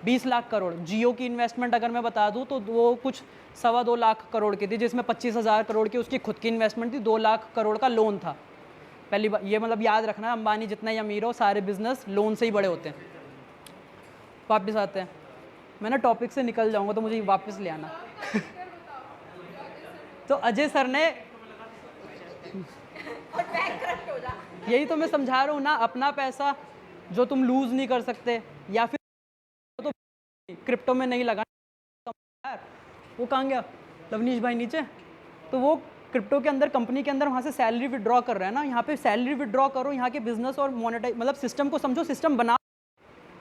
20 लाख करोड़। जियो की इन्वेस्टमेंट अगर मैं बता दूं तो वो कुछ 2.25 लाख करोड़ की थी, जिसमें 25,000 करोड़ की उसकी खुद की इन्वेस्टमेंट थी, 2 लाख करोड़ का लोन था। पहली बार ये मतलब याद रखना, अंबानी जितना ही अमीर हो, सारे बिजनेस लोन से ही बड़े होते हैं। वापस आते हैं, मैं ना टॉपिक से निकल जाऊंगा तो मुझे वापस ले आना। तो अजय सर ने यही तो मैं समझा रहा हूँ ना, अपना पैसा जो तुम लूज़ नहीं कर सकते, या फिर तो क्रिप्टो में नहीं लगा, वो कहाँ गया लवनीश भाई नीचे, तो वो क्रिप्टो के अंदर कंपनी के अंदर वहाँ से सैलरी विड्रॉ कर रहा है ना। यहाँ पे सैलरी विड्रॉ करो, यहाँ के बिजनेस और मोनेटाइज मतलब सिस्टम को समझो, सिस्टम बना।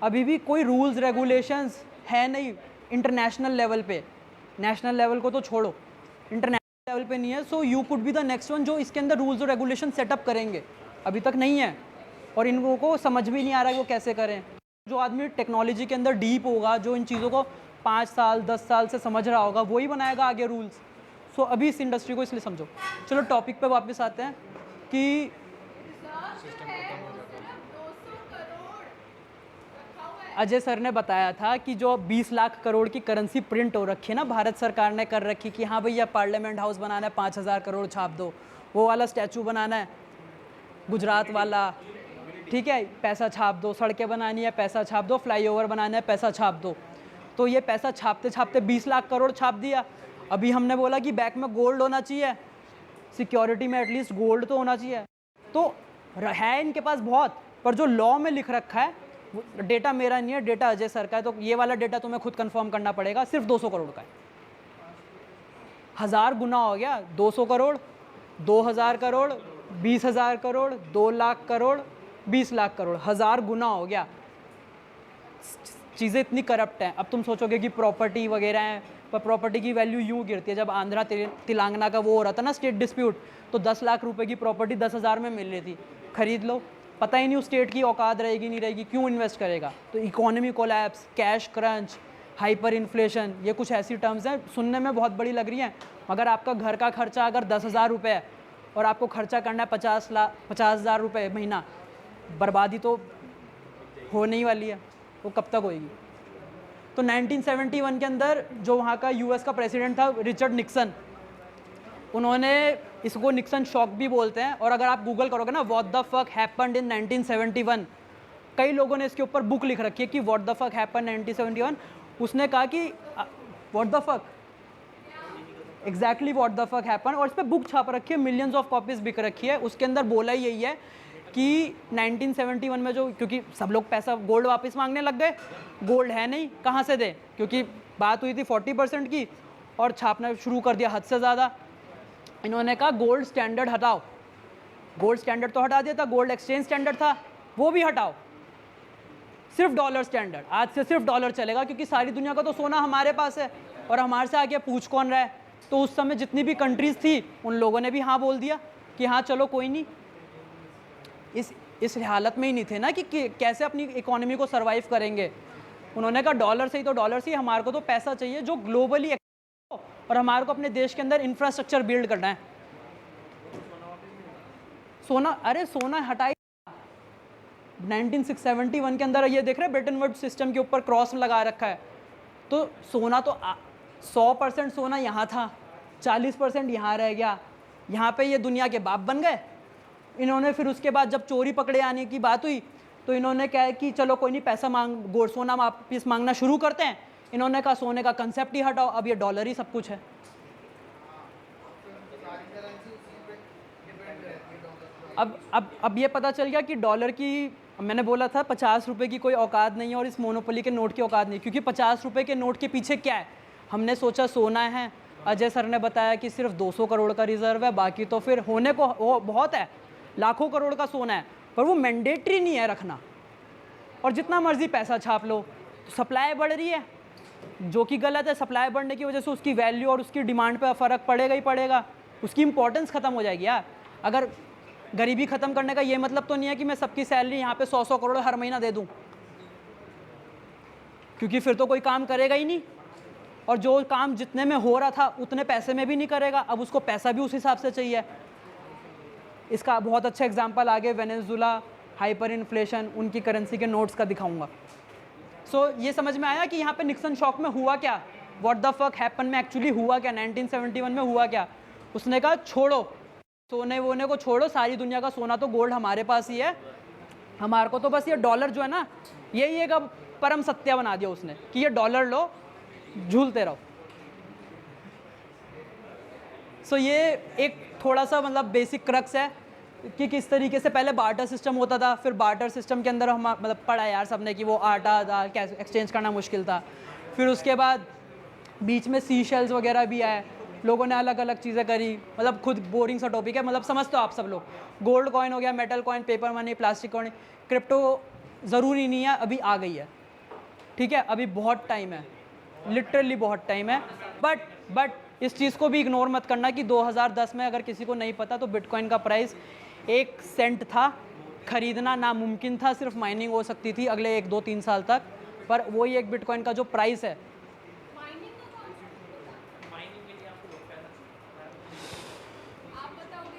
अभी भी कोई रूल्स रेगुलेशंस है नहीं इंटरनेशनल लेवल पे, नेशनल लेवल को तो छोड़ो, इंटरनेशनल लेवल पे नहीं है। So you could be the next one जो इसके अंदर रूल्स और रेगुलेशन सेटअप करेंगे, अभी तक नहीं है और इन लोगों को समझ भी नहीं आ रहा है वो कैसे करें। जो आदमी टेक्नोलॉजी के अंदर डीप होगा, जो इन चीज़ों को 5 साल 10 साल से समझ रहा होगा, वही बनाएगा आगे रूल्स। सो अभी इस इंडस्ट्री को इसलिए समझो। चलो टॉपिक पे वापस आते हैं कि अजय सर ने बताया था कि जो 20 लाख करोड़ की करेंसी प्रिंट हो रखी है ना, भारत सरकार ने कर रखी कि हाँ भैया पार्लियामेंट हाउस बनाना है 5,000 करोड़ छाप दो, वो वाला स्टैचू बनाना है गुजरात वाला, ठीक है, पैसा छाप दो, सड़कें बनानी है पैसा छाप दो, फ्लाईओवर बनाना है पैसा छाप दो। तो ये पैसा छापते छापते 20 लाख करोड़ छाप दिया। अभी हमने बोला कि बैंक में गोल्ड होना चाहिए, सिक्योरिटी में एटलीस्ट गोल्ड तो होना चाहिए। तो है इनके पास बहुत, पर जो लॉ में लिख रखा है, डेटा मेरा नहीं है, डेटा अजय सर का है, तो ये वाला डेटा तुम्हें खुद कंफर्म करना पड़ेगा, सिर्फ 200 करोड़ का है। 1000 गुना हो गया, 200 करोड़, 2000 करोड़, 20,000 करोड़, 2 लाख करोड़, 20 लाख करोड़, 1000 गुना हो गया। चीज़ें इतनी करप्ट हैं। अब तुम सोचोगे कि प्रॉपर्टी वगैरह हैं, पर प्रॉपर्टी की वैल्यू यूँ गिरती है। जब आंध्रा तेलंगाना का वो हो रहा था ना स्टेट डिस्प्यूट, तो 10 लाख रुपए की प्रॉपर्टी 10,000 में मिल रही थी, खरीद लो। पता ही नहीं उस स्टेट की औकात रहेगी नहीं रहेगी, क्यों इन्वेस्ट करेगा। तो economy collapse, cash crunch, hyper inflation, ये कुछ ऐसी टर्म्स हैं, सुनने में बहुत बड़ी लग रही हैं, मगर आपका घर का खर्चा अगर 10,000 रुपये है और आपको खर्चा करना है 50,000 रुपये महीना, बर्बादी तो होने ही वाली है, वो कब तक होएगी। तो 1971 के अंदर जो वहाँ का यूएस का प्रेसिडेंट था रिचर्ड निक्सन, उन्होंने इसको निक्सन शॉक भी बोलते हैं। और अगर आप गूगल करोगे ना what the fuck happened in 1971, कई लोगों ने इसके ऊपर बुक लिख रखी है कि व्हाट द फक हैपेंड 1971। उसने कहा कि what the fuck, exactly what the fuck happened, और इस पर बुक छाप रखी है, मिलियंस ऑफ कॉपीज बिक रखी है। उसके अंदर बोला ही यही है कि 1971 में जो, क्योंकि सब लोग पैसा गोल्ड वापस मांगने लग गए, गोल्ड है नहीं, कहाँ से दे, क्योंकि बात हुई थी 40% की और छापना शुरू कर दिया हद से ज़्यादा। इन्होंने कहा गोल्ड स्टैंडर्ड हटाओ, गोल्ड स्टैंडर्ड तो हटा दिया था, गोल्ड एक्सचेंज स्टैंडर्ड था वो भी हटाओ, सिर्फ डॉलर स्टैंडर्ड, आज से सिर्फ डॉलर चलेगा, क्योंकि सारी दुनिया का तो सोना हमारे पास है और हमारे से आगे पूछ कौन रहा है। तो उस समय जितनी भी कंट्रीज़ थी उन लोगों ने भी हाँ बोल दिया कि हाँ चलो कोई नहीं। इस हालत में ही नहीं थे ना कि कैसे अपनी इकोनॉमी को सर्वाइव करेंगे। उन्होंने कहा डॉलर से ही तो डॉलर से ही, हमारे को तो पैसा चाहिए जो ग्लोबली, और हमारे को अपने देश के अंदर इंफ्रास्ट्रक्चर बिल्ड करना है। सोना, अरे सोना हटाई 1971 के अंदर, ये देख रहे हैं ब्रेटन वुड्स सिस्टम के ऊपर क्रॉस लगा रखा है। तो सोना तो 100% सोना यहाँ था, 40% यहाँ रह गया, यहाँ पे ये दुनिया के बाप बन गए। इन्होंने फिर उसके बाद जब चोरी पकड़े आने की बात हुई तो इन्होंने कहा कि चलो कोई नहीं, पैसा मांग, सोना वापिस मांगना शुरू करते हैं। इन्होंने कहा सोने का कंसेप्ट ही हटाओ, अब ये डॉलर ही सब कुछ है। अब ये पता चल गया कि डॉलर की, मैंने बोला था 50 रुपये की कोई औकात नहीं है और इस मोनोपोली के नोट की औकात नहीं, क्योंकि 50 रुपये के नोट के पीछे क्या है। हमने सोचा सोना है, अजय सर ने बताया कि सिर्फ 200 करोड़ का रिजर्व है, बाकी तो फिर होने को वो बहुत है, लाखों करोड़ का सोना है, पर वो मैंडेटरी नहीं है रखना। और जितना मर्जी पैसा छाप लो, तो सप्लाई बढ़ रही है, जो कि गलत है। सप्लाई बढ़ने की वजह से उसकी वैल्यू और उसकी डिमांड पे फ़र्क पड़ेगा ही पड़ेगा, उसकी इंपॉर्टेंस ख़त्म हो जाएगी यार। अगर गरीबी ख़त्म करने का ये मतलब तो नहीं है कि मैं सबकी सैलरी यहाँ पे 100 करोड़ हर महीना दे दूँ, क्योंकि फिर तो कोई काम करेगा ही नहीं, और जो काम जितने में हो रहा था उतने पैसे में भी नहीं करेगा, अब उसको पैसा भी उस हिसाब से चाहिए। इसका बहुत अच्छा एग्जांपल आगे वेनेजुला, हाइपर इन्फ्लेशन, उनकी करेंसी के नोट्स का दिखाऊंगा। सो ये समझ में आया कि यहाँ पे निक्सन शॉक में हुआ क्या, व्हाट द फक हैपन में एक्चुअली हुआ क्या, 1971 में हुआ क्या। उसने कहा छोड़ो सोने वोने को, छोड़ो, सारी दुनिया का सोना तो गोल्ड हमारे पास ही है, हमारे को तो बस ये डॉलर जो है ना, यही एक अब परम सत्य बना दिया उसने कि ये डॉलर लो, झूलते रहो। सो ये एक थोड़ा सा मतलब बेसिक क्रक्स है कि किस तरीके से पहले बार्टर सिस्टम होता था, फिर बार्टर सिस्टम के अंदर हम मतलब पढ़ा यार सबने कि वो आटा दाल कैसे एक्सचेंज करना मुश्किल था। फिर उसके बाद बीच में सी शेल्स वगैरह भी आए, लोगों ने अलग अलग चीज़ें करी, मतलब खुद बोरिंग सा टॉपिक है, मतलब समझते हो आप सब लोग। गोल्ड कॉइन हो गया, metal coin, paper money, plastic coin, crypto ज़रूरी नहीं है, अभी आ गई है, ठीक है, अभी बहुत टाइम है, लिटरली बहुत टाइम है। बट इस चीज़ को भी इग्नोर मत करना कि 2010 में अगर किसी को नहीं पता तो बिटकॉइन का प्राइस 1 सेंट था, खरीदना नामुमकिन था, सिर्फ माइनिंग हो सकती थी अगले 1, 2, 3 साल तक, पर वही एक बिटकॉइन का जो प्राइस है।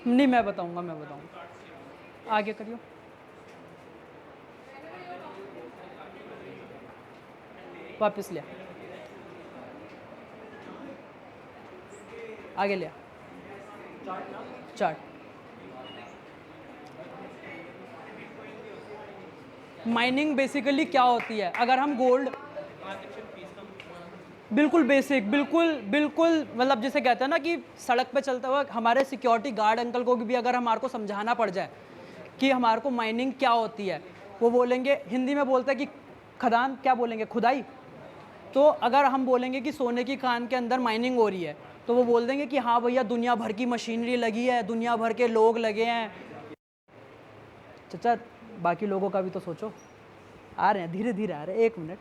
नहीं, मैं बताऊंगा। आगे करियो। वापस लिया, आगे लिया, चार्ट। माइनिंग बेसिकली क्या होती है? अगर हम गोल्ड, बिल्कुल बेसिक, बिल्कुल मतलब जिसे कहते हैं ना कि सड़क पे चलते हुए हमारे सिक्योरिटी गार्ड अंकल को भी अगर हमारे को समझाना पड़ जाए कि हमारे को माइनिंग क्या होती है, वो बोलेंगे, हिंदी में बोलते हैं कि खदान, क्या बोलेंगे, खुदाई। तो अगर हम बोलेंगे कि सोने की खान के अंदर माइनिंग हो रही है, तो वो बोल देंगे कि हाँ भैया, दुनिया भर की मशीनरी लगी है, दुनिया भर के लोग लगे हैं। चाचा, बाकी लोगों का भी तो सोचो। आ रहे हैं, धीरे धीरे आ रहे हैं, 1 मिनट।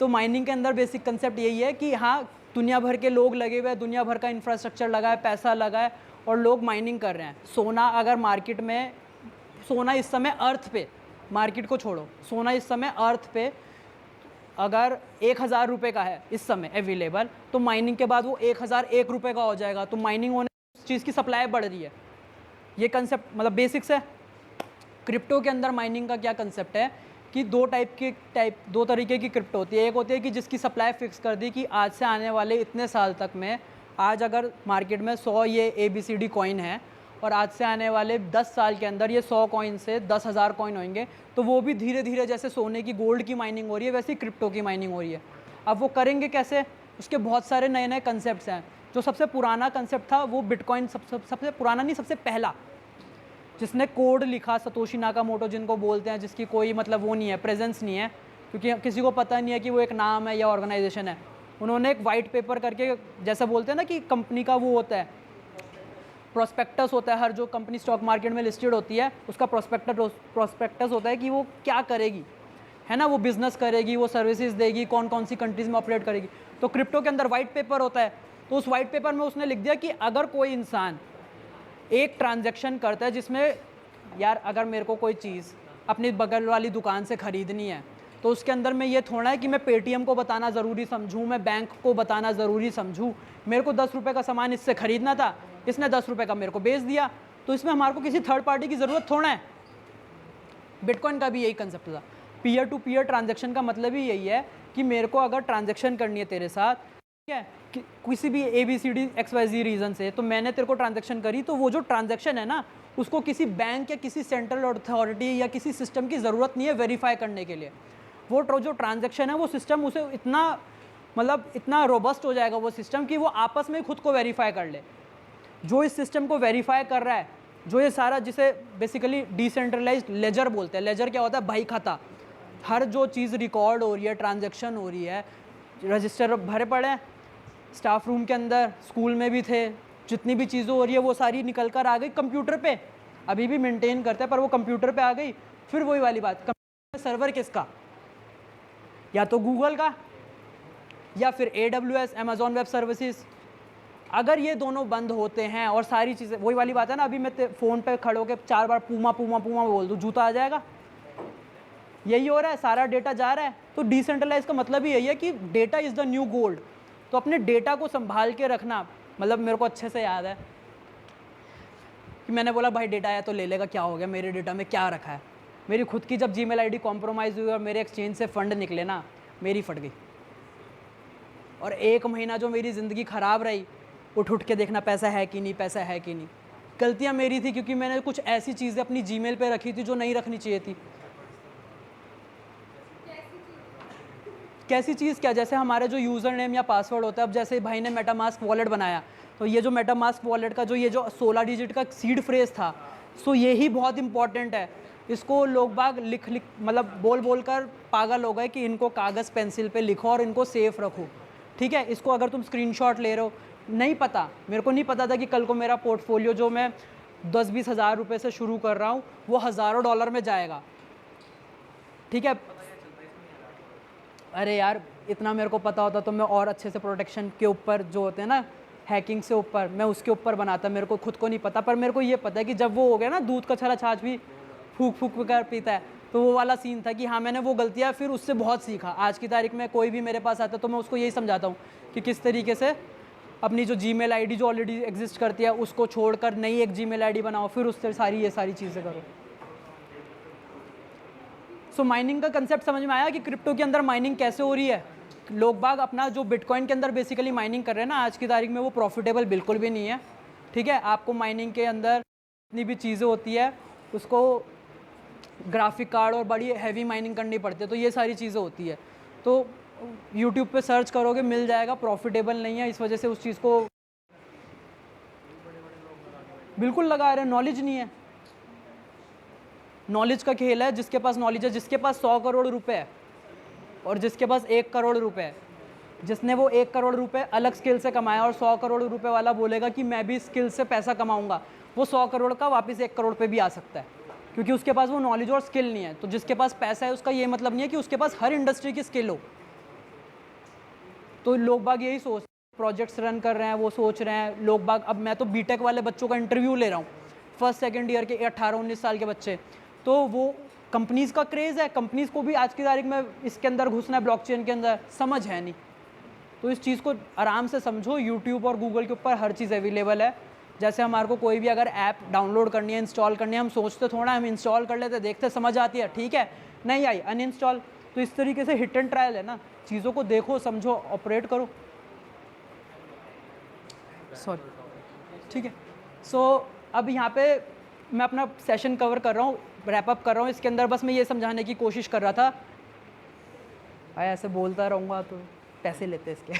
तो माइनिंग के अंदर बेसिक कंसेप्ट यही है कि हाँ, दुनिया भर के लोग लगे हुए हैं, दुनिया भर का इंफ्रास्ट्रक्चर लगा है, पैसा लगा है, और लोग माइनिंग कर रहे हैं। सोना अगर मार्केट में, सोना इस समय अर्थ पे, मार्केट को छोड़ो, सोना इस समय अर्थ पे अगर 1000 रुपये का है इस समय अवेलेबल, तो माइनिंग के बाद वो 1001 रुपये का हो जाएगा। तो माइनिंग होने उस चीज़ की सप्लाई बढ़ रही है। ये कंसेप्ट मतलब बेसिक्स है। क्रिप्टो के अंदर माइनिंग का क्या कंसेप्ट है कि दो तरीके की क्रिप्टो होती है। एक होती है कि जिसकी सप्लाई फिक्स कर दी कि आज से आने वाले इतने साल तक में, आज अगर मार्केट में 100 ये ABCD कॉइन है और आज से आने वाले 10 साल के अंदर ये 100 कॉइन से 10,000 कॉइन होंगे, तो वो भी धीरे धीरे जैसे सोने की, गोल्ड की माइनिंग हो रही है, वैसे ही क्रिप्टो की माइनिंग हो रही है। अब वो करेंगे कैसे? उसके बहुत सारे नए नए कंसेप्ट हैं। जो सबसे पुराना कंसेप्ट था वो बिटकॉइन, सबसे पुराना नहीं, सबसे पहला जिसने कोड लिखा, सतोशी नाकामोटो जिनको बोलते हैं, जिसकी कोई मतलब वो नहीं है, प्रेजेंस नहीं है, क्योंकि किसी को पता नहीं है कि वो एक नाम है या ऑर्गेनाइजेशन है। उन्होंने एक वाइट पेपर करके, जैसा बोलते हैं ना कि कंपनी का वो होता है, प्रोस्पेक्टस होता है, हर जो कंपनी स्टॉक मार्केट में लिस्टेड होती है उसका प्रोस्पेक्टस होता है कि वो क्या करेगी, है ना, वो बिजनेस करेगी, वो सर्विसेज देगी, कौन कौन सी कंट्रीज में ऑपरेट करेगी। तो क्रिप्टो के अंदर वाइट पेपर होता है। तो उस वाइट पेपर में उसने लिख दिया कि अगर कोई इंसान एक ट्रांजैक्शन करता है जिसमें, यार अगर मेरे को कोई चीज़ अपनी बगल वाली दुकान से ख़रीदनी है, तो उसके अंदर में ये थोड़ा है कि मैं पेटीएम को बताना ज़रूरी समझूँ, मैं बैंक को बताना ज़रूरी समझूँ। मेरे को 10 रुपये का सामान इससे ख़रीदना था, इसने 10 रुपये का मेरे को बेच दिया, तो इसमें हमारे को किसी थर्ड पार्टी की ज़रूरत थोड़ा है। बिटकॉइन का भी यही कंसेप्ट था। पीयर टू पीयर ट्रांजैक्शन का मतलब ही यही है कि मेरे को अगर ट्रांजैक्शन करनी है तेरे साथ, ठीक है, कि किसी भी ABCD XYZ रीज़न से, तो मैंने तेरे को ट्रांजैक्शन करी, तो वो जो ट्रांजैक्शन है ना, उसको किसी बैंक या किसी सेंट्रल अथॉरिटी या किसी सिस्टम की ज़रूरत नहीं है वेरीफाई करने के लिए। वो जो ट्रांजैक्शन है, वो सिस्टम उसे इतना मतलब इतना रोबस्ट हो जाएगा वो सिस्टम कि वो आपस में खुद को वेरीफाई कर ले। जो इस सिस्टम को वेरीफाई कर रहा है, जो ये सारा, जिसे बेसिकली डिसेंट्रलाइज्ड लेजर बोलते हैं। लेजर क्या होता है? बही खाता। हर जो चीज़ रिकॉर्ड हो रही है, ट्रांजैक्शन हो रही है, रजिस्टर भरे पड़े हैं स्टाफ रूम के अंदर, स्कूल में भी थे, जितनी भी चीज़ें हो रही है वो सारी निकल कर आ गई कंप्यूटर पे। अभी भी मेंटेन करते हैं पर वो कंप्यूटर पे आ गई। फिर वही वाली बात, कंप्यूटर सर्वर किसका? या तो गूगल का या फिर AWS, अमेजॉन वेब सर्विसेज। अगर ये दोनों बंद होते हैं और सारी चीज़ें, वही वाली बात है ना, अभी मैं फ़ोन पे खड़े होकर 4 बार पूमा पूमा पूमा बोल दूँ, जूता आ जाएगा। यही हो रहा है, सारा डेटा जा रहा है। तो डिसेंट्रलाइज का मतलब ही यही है कि data is the new gold. तो अपने डेटा को संभाल के रखना, मतलब मेरे को अच्छे से याद है कि मैंने बोला भाई डेटा आया तो ले लेगा, क्या हो गया, मेरे डेटा में क्या रखा है। मेरी खुद की जब Gmail ID कॉम्प्रोमाइज़ हुई और मेरे एक्सचेंज से फ़ंड निकले ना, मेरी फट गई। और 1 महीना जो मेरी ज़िंदगी ख़राब रही, उठ के देखना पैसा है कि नहीं, पैसा है कि नहीं। गलतियाँ मेरी थी क्योंकि मैंने कुछ ऐसी चीज़ें अपनी Gmail पे रखी थी जो नहीं रखनी चाहिए थी। कैसी चीज़ क्या? जैसे हमारे जो यूज़र नेम या पासवर्ड होता है, अब जैसे भाई ने मेटामास्क वॉलेट बनाया, तो ये जो मेटामास्क वॉलेट का ये जो 16 डिजिट का सीड फ्रेज़ था, सो यही बहुत इंपॉर्टेंट है। इसको लोग बाग लिख मतलब बोल कर पागल हो गए कि इनको कागज़ पेंसिल पे लिखो और इनको सेफ रखो, ठीक है। इसको अगर तुम स्क्रीनशॉट ले रहे हो, नहीं पता, मेरे को नहीं पता था कि कल को मेरा पोर्टफोलियो जो मैं 10-20 हज़ार रुपये से शुरू कर रहा हूँ वो हज़ारों डॉलर में जाएगा, ठीक है। अरे यार, इतना मेरे को पता होता तो मैं और अच्छे से प्रोटेक्शन के ऊपर जो होते हैं ना, हैकिंग से ऊपर, मैं उसके ऊपर बनाता। मेरे को खुद को नहीं पता, पर मेरे को ये पता है कि जब वो हो गया ना, दूध का छरा छाछ भी फूक फूक कर पीता है, तो वो वाला सीन था कि हाँ, मैंने वो गलतियाँ फिर उससे बहुत सीखा। आज की तारीख में कोई भी मेरे पास आता तो मैं उसको यही समझाता हूँ कि किस तरीके से अपनी जो जीमेल आईडी जो ऑलरेडी एग्जिस्ट करती है उसको छोड़कर नई एक जीमेल आईडी बनाओ, फिर उससे ये सारी चीज़ें करो। सो माइनिंग का कंसेप्ट समझ में आया कि क्रिप्टो के अंदर माइनिंग कैसे हो रही है। लोग बाग अपना जो बिटकॉइन के अंदर बेसिकली माइनिंग कर रहे हैं ना, आज की तारीख में वो प्रॉफिटेबल बिल्कुल भी नहीं है। ठीक है, आपको माइनिंग के अंदर जितनी भी चीज़ें होती है उसको ग्राफिक कार्ड और बड़ी हैवी माइनिंग करनी पड़ती है, तो ये सारी चीज़ें होती है। तो यूट्यूब पे सर्च करोगे मिल जाएगा, प्रॉफिटेबल नहीं है, इस वजह से उस चीज़ को बिल्कुल लगा रहे हैं। नॉलेज नहीं है, नॉलेज का खेल है। जिसके पास नॉलेज है, जिसके पास 100 करोड़ रुपए है और जिसके पास 1 करोड़ रुपए है, जिसने वो 1 करोड़ रुपए अलग स्किल से कमाया और 100 करोड़ रुपए वाला बोलेगा कि मैं भी स्किल से पैसा कमाऊंगा, वो 100 करोड़ का वापस 1 करोड़ पे भी आ सकता है, क्योंकि उसके पास वो नॉलेज और स्किल नहीं है। तो जिसके पास पैसा है उसका ये मतलब नहीं है कि उसके पास हर इंडस्ट्री की स्किल हो। तो लोग बाग यही सोच, प्रोजेक्ट्स रन कर रहे हैं, वो सोच रहे हैं लोग बाग। अब मैं तो बीटेक वाले बच्चों का इंटरव्यू ले रहा हूँ, फर्स्ट सेकंड ईयर के 18-19 साल के बच्चे, तो वो कंपनीज़ का क्रेज़ है, कंपनीज़ को भी आज की तारीख में इसके अंदर घुसना है, ब्लॉकचेन के अंदर, समझ है नहीं। तो इस चीज़ को आराम से समझो, यूट्यूब और गूगल के ऊपर हर चीज़ अवेलेबल है। जैसे हमारे को कोई भी अगर ऐप डाउनलोड करनी है, इंस्टॉल करनी है, हम सोचते थोड़ा, हम इंस्टॉल कर लेते, देखते समझ आती है, ठीक है, नहीं आई अनइंस्टॉल। तो इस तरीके से हिट एंड ट्रायल है ना, चीज़ों को देखो, समझो, ऑपरेट करो। सॉरी, ठीक है। सो अब यहाँ पे मैं अपना सेशन कवर कर रहा हूँ, रैप अप कर रहा हूँ। इसके अंदर बस मैं ये समझाने की कोशिश कर रहा था, भाई ऐसे बोलता रहूँगा तो पैसे लेते इसके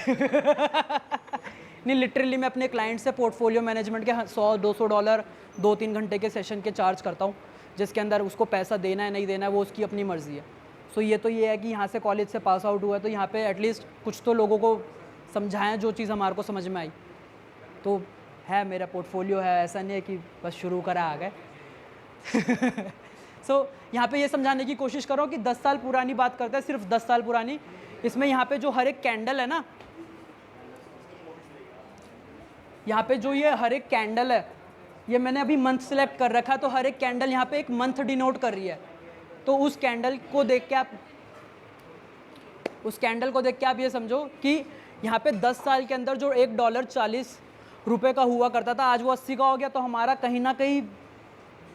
नहीं, लिटरली मैं अपने क्लाइंट से पोर्टफोलियो मैनेजमेंट के $100-200 2-3 घंटे के सेशन के चार्ज करता हूँ, जिसके अंदर उसको पैसा देना है नहीं देना है वो उसकी अपनी मर्ज़ी है। सो ये तो ये है कि यहाँ से कॉलेज से पास आउट हुआ है, तो यहाँ पे एटलीस्ट कुछ तो लोगों को समझाएं जो चीज़ हमारे को समझ में आई। तो है, मेरा पोर्टफोलियो है, ऐसा नहीं है कि बस शुरू करा आ गए सो यहाँ पे ये समझाने की कोशिश करो कि 10 साल पुरानी बात करते हैं, सिर्फ 10 साल पुरानी। इसमें यहाँ पे जो हर एक कैंडल है ना, यहाँ पे जो ये हर एक कैंडल है, ये मैंने अभी मंथ सेलेक्ट कर रखा है, तो हर एक कैंडल यहाँ पे एक मंथ डिनोट कर रही है। तो उस कैंडल को देख के आप ये समझो कि यहाँ पे 10 साल के अंदर जो $1 40 रुपए का हुआ करता था, आज वो 80 का हो गया। तो हमारा कहीं ना कहीं,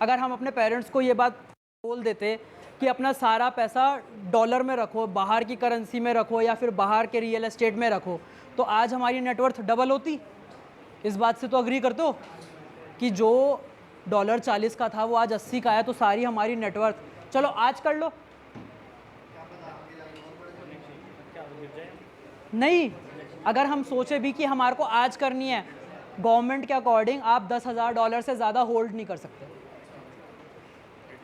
अगर हम अपने पेरेंट्स को ये बात बोल देते कि अपना सारा पैसा डॉलर में रखो, बाहर की करेंसी में रखो या फिर बाहर के रियल एस्टेट में रखो, तो आज हमारी नेटवर्थ डबल होती। इस बात से तो अग्री करते हो कि जो $40 का था वो आज 80 का है, तो सारी हमारी नेटवर्थ, चलो आज कर लो। नहीं, अगर हम सोचे भी कि हमारे को आज करनी है, गवर्नमेंट के अकॉर्डिंग आप $10,000 से ज़्यादा होल्ड नहीं कर सकते।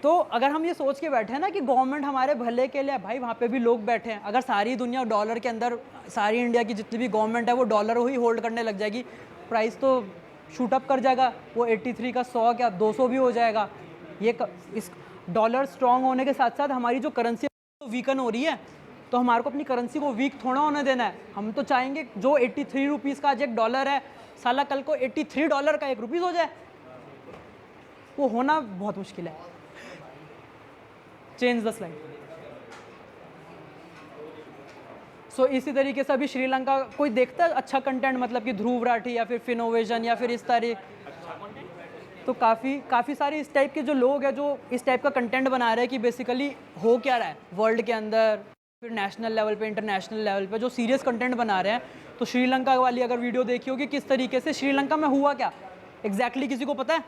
तो अगर हम ये सोच के बैठे हैं ना कि गवर्नमेंट हमारे भले के लिए, भाई वहाँ पे भी लोग बैठे हैं। अगर सारी दुनिया डॉलर के अंदर, सारी इंडिया की जितनी भी गवर्नमेंट है वो डॉलर ही होल्ड करने लग जाएगी, प्राइस तो शूट अप कर जाएगा, वो 83 का 100 क्या 200 भी हो जाएगा। इस डॉलर स्ट्रॉन्ग होने के साथ साथ हमारी जो करेंसी तो वीकन हो रही है, तो हमारे को अपनी करेंसी को वीक थोड़ा होने देना है। हम तो चाहेंगे जो 83 रुपीज़ का आज $1 है, साला कल को $83 का ₹1 हो जाए। वो होना बहुत मुश्किल है। Change the slide. सो इसी तरीके से अभी श्रीलंका कोई देखता है अच्छा कंटेंट, मतलब कि ध्रुव राठी या फिर फिनोवेशन या फिर इस तारीख, तो काफ़ी सारे इस टाइप के जो लोग हैं जो इस टाइप का कंटेंट बना रहे हैं कि बेसिकली हो क्या रहा है वर्ल्ड के अंदर, फिर नेशनल लेवल पे, इंटरनेशनल लेवल पे जो सीरियस कंटेंट बना रहे हैं। तो श्रीलंका वाली अगर वीडियो देखी होगी किस तरीके से श्रीलंका में हुआ क्या एग्जैक्टली किसी को पता है?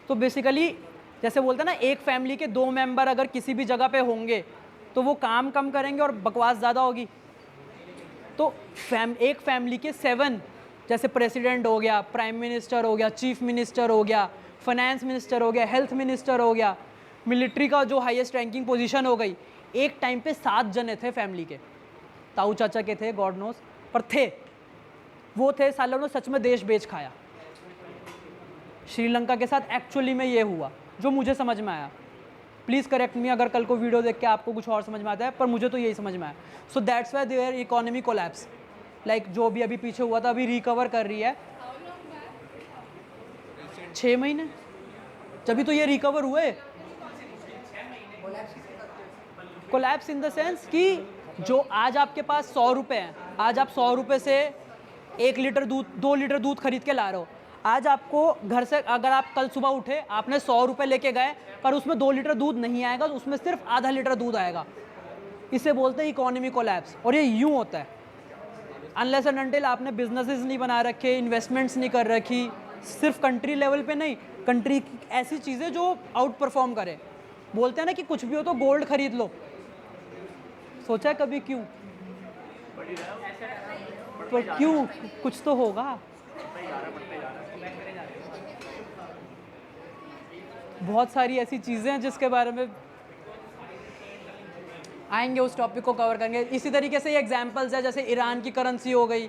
तो बेसिकली जैसे बोलते हैं ना, एक फैमिली के 2 मेंबर अगर किसी भी जगह पे होंगे तो वो काम कम करेंगे और बकवास ज़्यादा होगी। तो एक फैमिली के 7, जैसे प्रेसिडेंट हो गया, प्राइम मिनिस्टर हो गया, चीफ मिनिस्टर हो गया, फाइनेंस मिनिस्टर हो गया, हेल्थ मिनिस्टर हो गया, मिलिट्री का जो हाईएस्ट रैंकिंग पोजीशन हो गई। एक टाइम पे 7 जने थे फैमिली के, ताऊ चाचा के थे, गॉड नोस, पर थे वो थे, सालों ने सच में देश बेच खाया। श्रीलंका के साथ एक्चुअली में ये हुआ जो मुझे समझ में आया। प्लीज़ करेक्ट मी अगर कल को वीडियो देख के आपको कुछ और समझ में आता है, पर मुझे तो यही समझ में आया। So that's why there economy collapse, like जो भी अभी पीछे हुआ था अभी रिकवर कर रही है। 6 महीने जब तो ये रिकवर हुए। कोलैप्स इन द सेंस कि जो आज आपके पास 100 रुपये हैं, आज आप 100 रुपये से 1 लीटर दूध 2 लीटर दूध खरीद के ला रहे हो, आज आपको घर से अगर आप कल सुबह उठे आपने 100 रुपये लेके गए पर उसमें 2 लीटर दूध नहीं आएगा, तो उसमें सिर्फ आधा लीटर दूध आएगा। इसे बोलते हैं इकोनॉमी कोलैप्स। और ये यूँ होता है अनलेस एंड अनटिल आपने बिजनेसेस नहीं बना रखे, इन्वेस्टमेंट्स नहीं कर रखी, सिर्फ कंट्री लेवल पे नहीं, कंट्री की ऐसी चीज़ें जो आउट परफॉर्म करे। बोलते हैं ना कि कुछ भी हो तो गोल्ड खरीद लो, सोचा है कभी क्यों? तो क्यों, कुछ तो होगा। बहुत सारी ऐसी चीज़ें हैं जिसके बारे में आएंगे, उस टॉपिक को कवर करेंगे। इसी तरीके से ये एग्जांपल्स है, जैसे ईरान की करेंसी हो गई,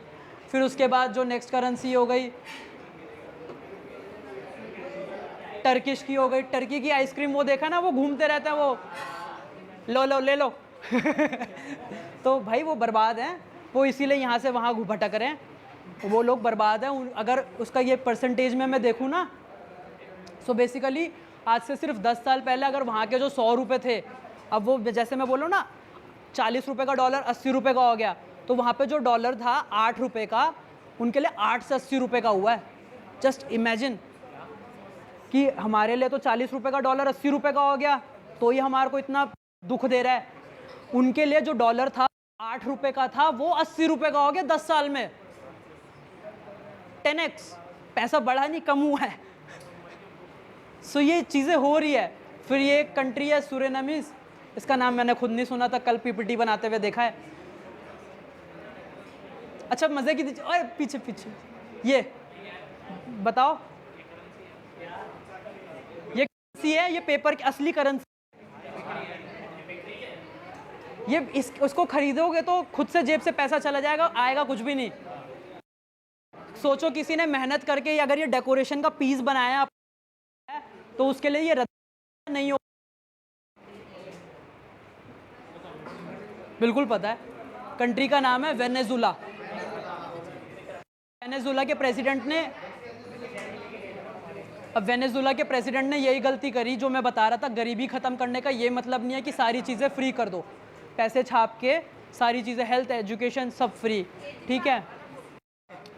फिर उसके बाद जो नेक्स्ट करेंसी हो गई टर्किश की हो गई। टर्की की आइसक्रीम वो देखा ना, वो घूमते रहते हैं, वो लो लो ले लो तो भाई वो बर्बाद हैं, वो इसीलिए यहाँ से वहाँ भटक रहे हैं, वो लोग बर्बाद हैं। अगर उसका ये परसेंटेज में मैं देखूँ ना, सो बेसिकली आज से सिर्फ 10 साल पहले अगर वहाँ के जो 100 रुपये थे, अब वो जैसे मैं बोलूँ ना 40 रुपये का डॉलर 80 रुपये का हो गया, तो वहाँ पे जो डॉलर था 8 रुपये का, उनके लिए 8 से 80 रुपये का हुआ है। जस्ट इमेजिन कि हमारे लिए तो 40 रुपये का डॉलर 80 रुपये का हो गया, तो ये हमारे को इतना दुख दे रहा है। उनके लिए जो डॉलर था 8 रुपये का था, वो 80 रुपये का हो गया 10 साल में। 10x पैसा बढ़ा नहीं, कम हुआ है। सो ये चीज़ें हो रही है। फिर ये एक कंट्री है सूरिनामीज, इसका नाम मैंने खुद नहीं सुना था, कल पीपीटी बनाते हुए देखा है। अच्छा मज़े की दीजिए, अरे पीछे पीछे ये बताओ, ये करेंसी है, ये पेपर की असली करेंसी। ये उसको खरीदोगे तो खुद से जेब से पैसा चला जाएगा, आएगा कुछ भी नहीं। सोचो किसी ने मेहनत करके अगर ये डेकोरेशन का पीस बनाया तो उसके लिए ये रद्द नहीं हो, बिल्कुल पता है। कंट्री का नाम है वेनेजुला। वेनेजुला के प्रेसिडेंट ने, अब वेनेजुला के प्रेसिडेंट ने यही गलती करी जो मैं बता रहा था। गरीबी ख़त्म करने का ये मतलब नहीं है कि सारी चीज़ें फ्री कर दो, पैसे छाप के सारी चीज़ें, हेल्थ एजुकेशन सब फ्री, ठीक है।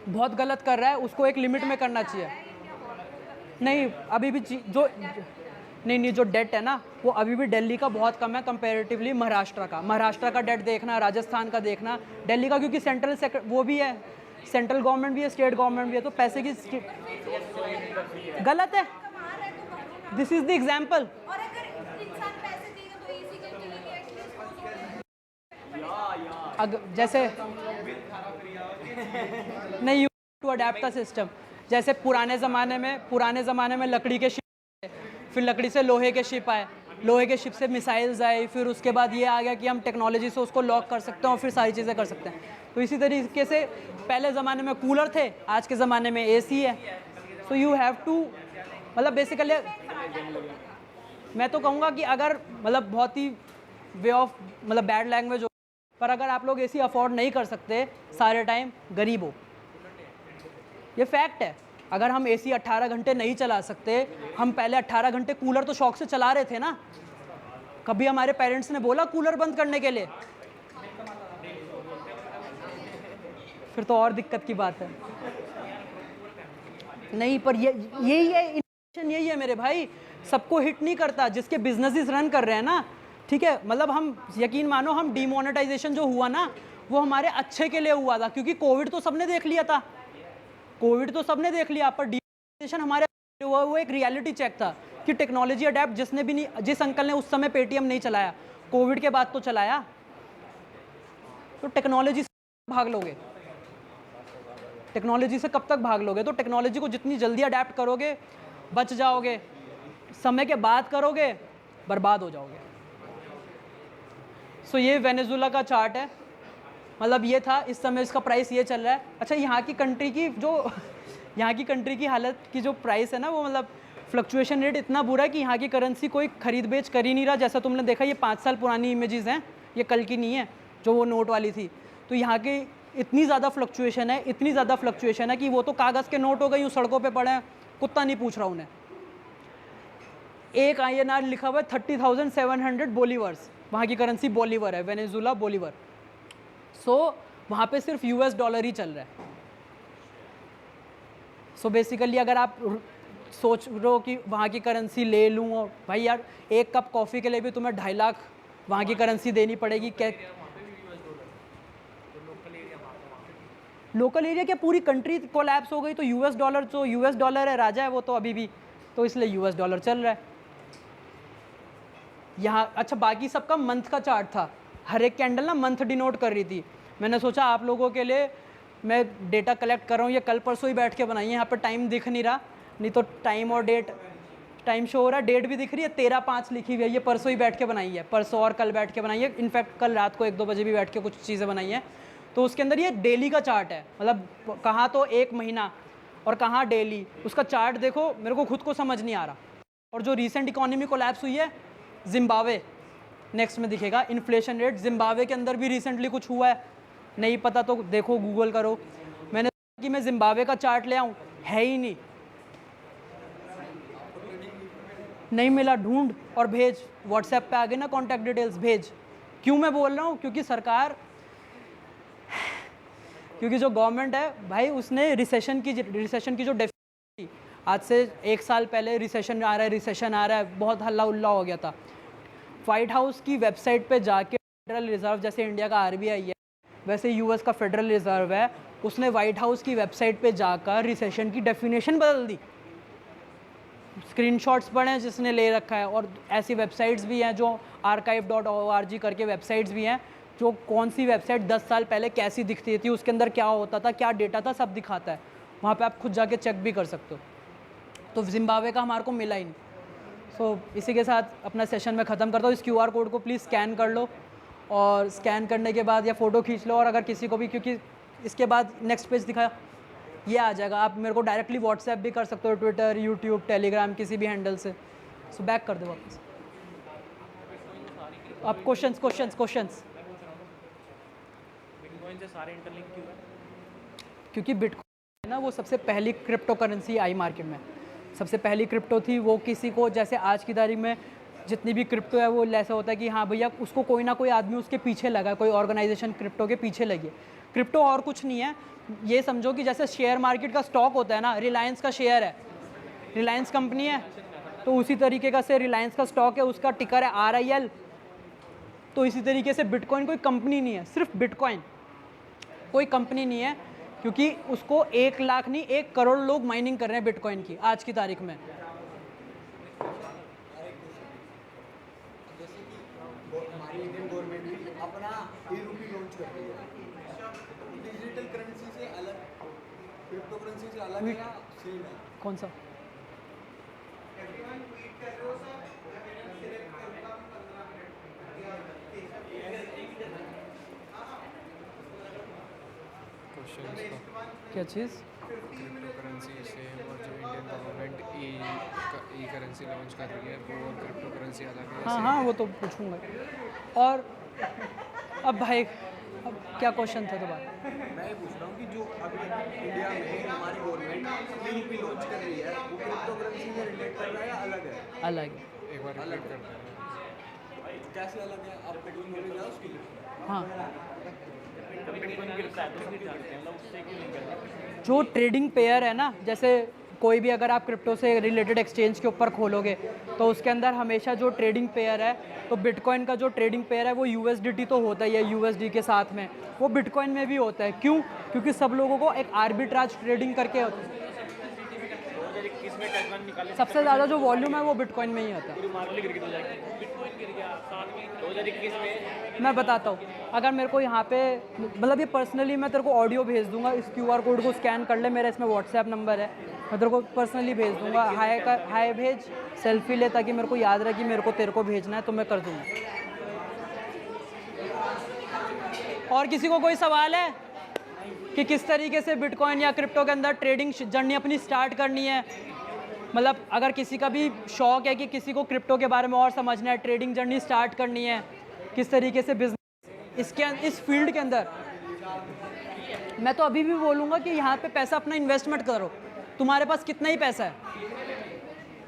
बहुत गलत कर रहा है, उसको एक लिमिट में करना चाहिए। नहीं अभी भी जो नहीं जो डेट है ना, वो अभी भी दिल्ली का बहुत कम है कंपैरेटिवली महाराष्ट्र का डेट देखना, राजस्थान का देखना, दिल्ली का क्योंकि सेंट्रल वो भी है, सेंट्रल गवर्नमेंट भी है, स्टेट गवर्नमेंट भी है, तो पैसे की गलत है। This is the example. और अगर इंसान पैसे देगा तो इसी के लिए अगर जैसे नहीं टू अडेप्ट द सिस्टम, जैसे पुराने ज़माने में लकड़ी के शिप, फिर लकड़ी से लोहे के शिप आए, लोहे के शिप से मिसाइल्स आए, फिर उसके बाद ये आ गया कि हम टेक्नोलॉजी से उसको लॉक कर सकते हैं और फिर सारी चीज़ें कर सकते हैं। तो इसी तरीके से पहले ज़माने में कूलर थे, आज के ज़माने में एसी है। सो यू हैव टू, मतलब बेसिकली मैं तो कहूँगा कि अगर मतलब बहुत ही वे ऑफ मतलब बैड लैंग्वेज हो, पर अगर आप लोग एसी अफोर्ड नहीं कर सकते सारे टाइम, गरीब हो, ये फैक्ट है। अगर हम एसी 18 घंटे नहीं चला सकते, हम पहले 18 घंटे कूलर तो शौक से चला रहे थे ना, कभी हमारे पेरेंट्स ने बोला कूलर बंद करने के लिए? फिर तो और दिक्कत की बात है। नहीं पर यही है इनोवेशन, यही है मेरे भाई, सबको हिट नहीं करता। जिसके बिजनेसेस रन कर रहे हैं ना, ठीक है, मतलब हम यकीन मानो, हम डिमोनेटाइजेशन जो हुआ ना, वो हमारे अच्छे के लिए हुआ था, क्योंकि कोविड तो सबने देख लिया था, पर डिमोनेटाइजेशन हमारे हुआ, वो एक रियलिटी चेक था कि टेक्नोलॉजी अडेप्ट जिसने भी नहीं, जिस अंकल ने उस समय पेटीएम नहीं चलाया, कोविड के बाद तो चलाया। तो टेक्नोलॉजी से भाग लोगे, टेक्नोलॉजी से कब तक भाग लोगे? तो टेक्नोलॉजी को जितनी जल्दी अडेप्ट करोगे बच जाओगे, समय के बाद करोगे बर्बाद हो जाओगे। सो ये वेनेजुला का चार्ट है, मतलब ये था, इस समय इसका प्राइस ये चल रहा है। अच्छा यहाँ की कंट्री की हालत की जो प्राइस है ना, वो मतलब फ्लक्चुएशन रेट इतना बुरा है कि यहाँ की करेंसी कोई खरीद बेच कर ही नहीं रहा। जैसा तुमने देखा, ये 5 साल पुरानी इमेजेस हैं, ये कल की नहीं है जो वो नोट वाली थी। तो यहाँ की इतनी ज़्यादा फ्लक्चुएशन है कि वो तो कागज़ के नोट हो गए, यूँ सड़कों पे पड़े हैं, कुत्ता नहीं पूछ रहा उन्हें। एक INR लिखा हुआ है 30,700 बोलीवर्स, वहाँ की करेंसी बोलीवर है, वेनेजुला बोलीवर। सो वहाँ पे सिर्फ US डॉलर ही चल रहा है। सो बेसिकली अगर आप सोच रहे हो कि वहाँ की करेंसी ले लूँ, और भाई यार एक कप कॉफ़ी के लिए भी तुम्हें 2.5 लाख वहाँ की करेंसी देनी पड़ेगी। क्या लोकल एरिया क्या, पूरी कंट्री कोलैप्स हो गई तो यूएस डॉलर, जो यूएस डॉलर है राजा है वो तो अभी भी, तो इसलिए यूएस डॉलर चल रहा है यहाँ। अच्छा बाकी सबका मंथ का चार्ट था, हर एक कैंडल ना मंथ डिनोट कर रही थी। मैंने सोचा आप लोगों के लिए मैं डेटा कलेक्ट कर रहा हूँ, ये कल परसों ही बैठ के बनाई है। यहाँ पर टाइम दिख नहीं रहा, नहीं तो टाइम और डेट, टाइम शो हो रहा है, डेट भी दिख रही है 13/5 लिखी हुई है। ये परसों ही बैठ के बनाई है, परसों और कल बैठ के बनाई है, इनफैक्ट कल रात को 1-2 बजे भी बैठ के कुछ चीज़ें बनाई हैं। तो उसके अंदर ये डेली का चार्ट है, मतलब कहाँ तो 1 महीना और कहाँ डेली, उसका चार्ट देखो, मेरे को खुद को समझ नहीं आ रहा। और जो रिसेंट इकोनॉमी कोलैप्स हुई है जिम्बाब्वे, नेक्स्ट में दिखेगा इन्फ्लेशन रेट, जिम्बाब्वे के अंदर भी रिसेंटली कुछ हुआ है, नहीं पता तो देखो गूगल करो। मैंने सोचा कि मैं जिम्बाब्वे का चार्ट ले आऊँ, है ही नहीं मिला, ढूंढ और भेज, व्हाट्सएप पे आ गए ना कॉन्टैक्ट डिटेल्स, भेज। क्यों मैं बोल रहा हूँ, क्योंकि सरकार, क्योंकि जो गवर्नमेंट है भाई उसने रिसेशन की जो डेफिनेशन थी, आज से 1 साल पहले रिसेशन आ रहा है, बहुत हल्ला उल्ला हो गया था। वाइट हाउस की वेबसाइट पे जाके फेडरल रिजर्व, जैसे इंडिया का आरबीआई है वैसे यूएस का फेडरल रिजर्व है, उसने वाइट हाउस की वेबसाइट पे जाकर रिसेशन की डेफिनेशन बदल दी। स्क्रीनशॉट्स पढ़े हैं जिसने ले रखा है, और ऐसी वेबसाइट्स भी हैं जो archive.org करके वेबसाइट्स भी हैं, जो कौन सी वेबसाइट 10 साल पहले कैसी दिखती थी, उसके अंदर क्या होता था, क्या डेटा था, सब दिखाता है वहाँ पे, आप खुद जाके चेक भी कर सकते हो। तो जिम्बाब्वे का हमारे को मिला ही नहीं। सो इसी के साथ अपना सेशन में ख़त्म करता हूँ। इस QR कोड को प्लीज़ स्कैन कर लो, और स्कैन करने के बाद या फ़ोटो खींच लो, और अगर किसी को भी, क्योंकि इसके बाद नेक्स्ट पेज दिखाया ये आ जाएगा, आप मेरे को डायरेक्टली व्हाट्सएप भी कर सकते हो, ट्विटर, यूट्यूब, टेलीग्राम, किसी भी हैंडल से। सो बैक कर दो वापस। अब क्वेश्चंस। बिटकॉइन से सारे इंटरलिंक क्यों है? क्योंकि बिटकॉइन ना वो सबसे पहली क्रिप्टो करेंसी आई मार्केट में, सबसे पहली क्रिप्टो थी। वो किसी को, जैसे आज की तारीख में जितनी भी क्रिप्टो है वो ऐसा होता है कि हाँ भैया उसको कोई ना कोई आदमी उसके पीछे लगा, कोई ऑर्गेनाइजेशन क्रिप्टो के पीछे लगी है। क्रिप्टो और कुछ नहीं है, ये समझो कि जैसे शेयर मार्केट का स्टॉक होता है ना, रिलायंस का शेयर है, रिलायंस कंपनी है, तो उसी तरीके का से रिलायंस का स्टॉक है, उसका टिकर है RIL। तो इसी तरीके से बिटकॉइन कोई कंपनी नहीं है, सिर्फ बिटकॉइन कोई कंपनी नहीं है, क्योंकि उसको 1 लाख नहीं 1 करोड़ लोग माइनिंग कर रहे हैं बिटकॉइन की आज की तारीख में। जैसे कि हमारी इंडियन गवर्नमेंट भी अपना e-rupee लॉन्च कर रही है, डिजिटल करेंसी से अलग, क्रिप्टो करेंसी से अलग है या सेम है? कौन सा? क्या चीज़? क्रिप्टो करेंसी से, और जो Indian government e currency launch कर रही है वो, और क्रिप्टो करेंसी अलग है? हाँ वो तो पूछूंगा। और अब भाई, अब क्या क्वेश्चन था दोबारा? मैं ये पूछ रहा हूँ कि जो अभी इंडिया में हमारी गवर्नमेंट e-rupee लॉन्च कर रही है, वो क्रिप्टो करेंसी से रिलेट कर रहा है या अलग है? अलग है। एक बार रिपीट करते हैं। कैसे अलग है, आप बिटकॉइन बोल रहे हैं उसकी? हाँ, बिटकॉइन गिरता है तो फिर जानते हैं, मतलब उससे क्यों नहीं करते? जो ट्रेडिंग पेयर है ना, जैसे कोई भी अगर आप क्रिप्टो से रिलेटेड एक्सचेंज के ऊपर खोलोगे तो उसके अंदर हमेशा जो ट्रेडिंग पेयर है, तो बिटकॉइन का जो ट्रेडिंग पेयर है वो USDT तो होता ही है, USD के साथ में वो बिटकॉइन में भी होता है। क्यों? क्योंकि सब लोगों को एक आर्बिट्राज ट्रेडिंग करके होता है। 2021 में टेस्ला निकाले, सबसे ज़्यादा जो वॉल्यूम है वो बिटकॉइन में ही होता है। पूरी मार्केट गिर गई 2021, बिटकॉइन गिर गया साथ में 2021 में। मैं बताता हूँ, अगर मेरे को यहाँ पे, मतलब ये पर्सनली मैं तेरे को ऑडियो भेज दूंगा, इस QR कोड को स्कैन कर ले, मेरा इसमें WhatsApp नंबर है, मैं तेरे को पर्सनली भेज दूंगा। हाय भेज, सेल्फी ले, ताकि मेरे को याद रहे कि मेरे को तेरे को भेजना है, तो मैं कर दूँगा। और किसी को कोई सवाल है कि किस तरीके से बिटकॉइन या क्रिप्टो के अंदर ट्रेडिंग जर्नी अपनी स्टार्ट करनी है? मतलब अगर किसी का भी शौक है कि किसी को क्रिप्टो के बारे में और समझना है, ट्रेडिंग जर्नी स्टार्ट करनी है, किस तरीके से बिजनेस इस फील्ड के अंदर, मैं तो अभी भी बोलूँगा कि यहाँ पे पैसा अपना इन्वेस्टमेंट करो। तुम्हारे पास कितना ही पैसा है,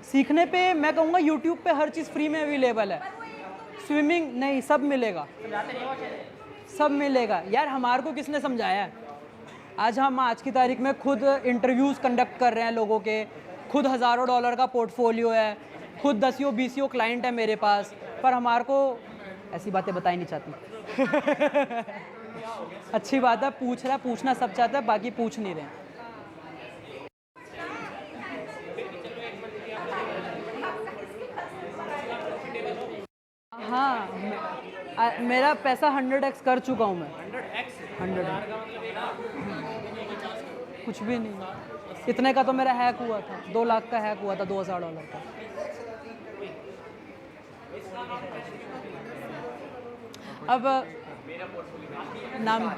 सीखने पे मैं कहूँगा यूट्यूब पे हर चीज़ फ्री में अवेलेबल है। स्विमिंग नहीं, सब मिलेगा, सब मिलेगा यार। हमारे को किसने समझाया है? आज की तारीख में खुद इंटरव्यूज़ कंडक्ट कर रहे हैं लोगों के, खुद हज़ारों डॉलर का पोर्टफोलियो है, खुद 10-20 क्लाइंट है मेरे पास, पर हमारे को ऐसी बातें बताई नहीं चाहती। अच्छी बात है, पूछना सब चाहता है, बाकी पूछ नहीं रहे हैं। हाँ, मेरा पैसा 100x कर चुका हूँ मैं। 100x कुछ भी नहीं, इतने का तो मेरा हैक हुआ था, 2 लाख का हैक हुआ था, $2000 का। अब नाम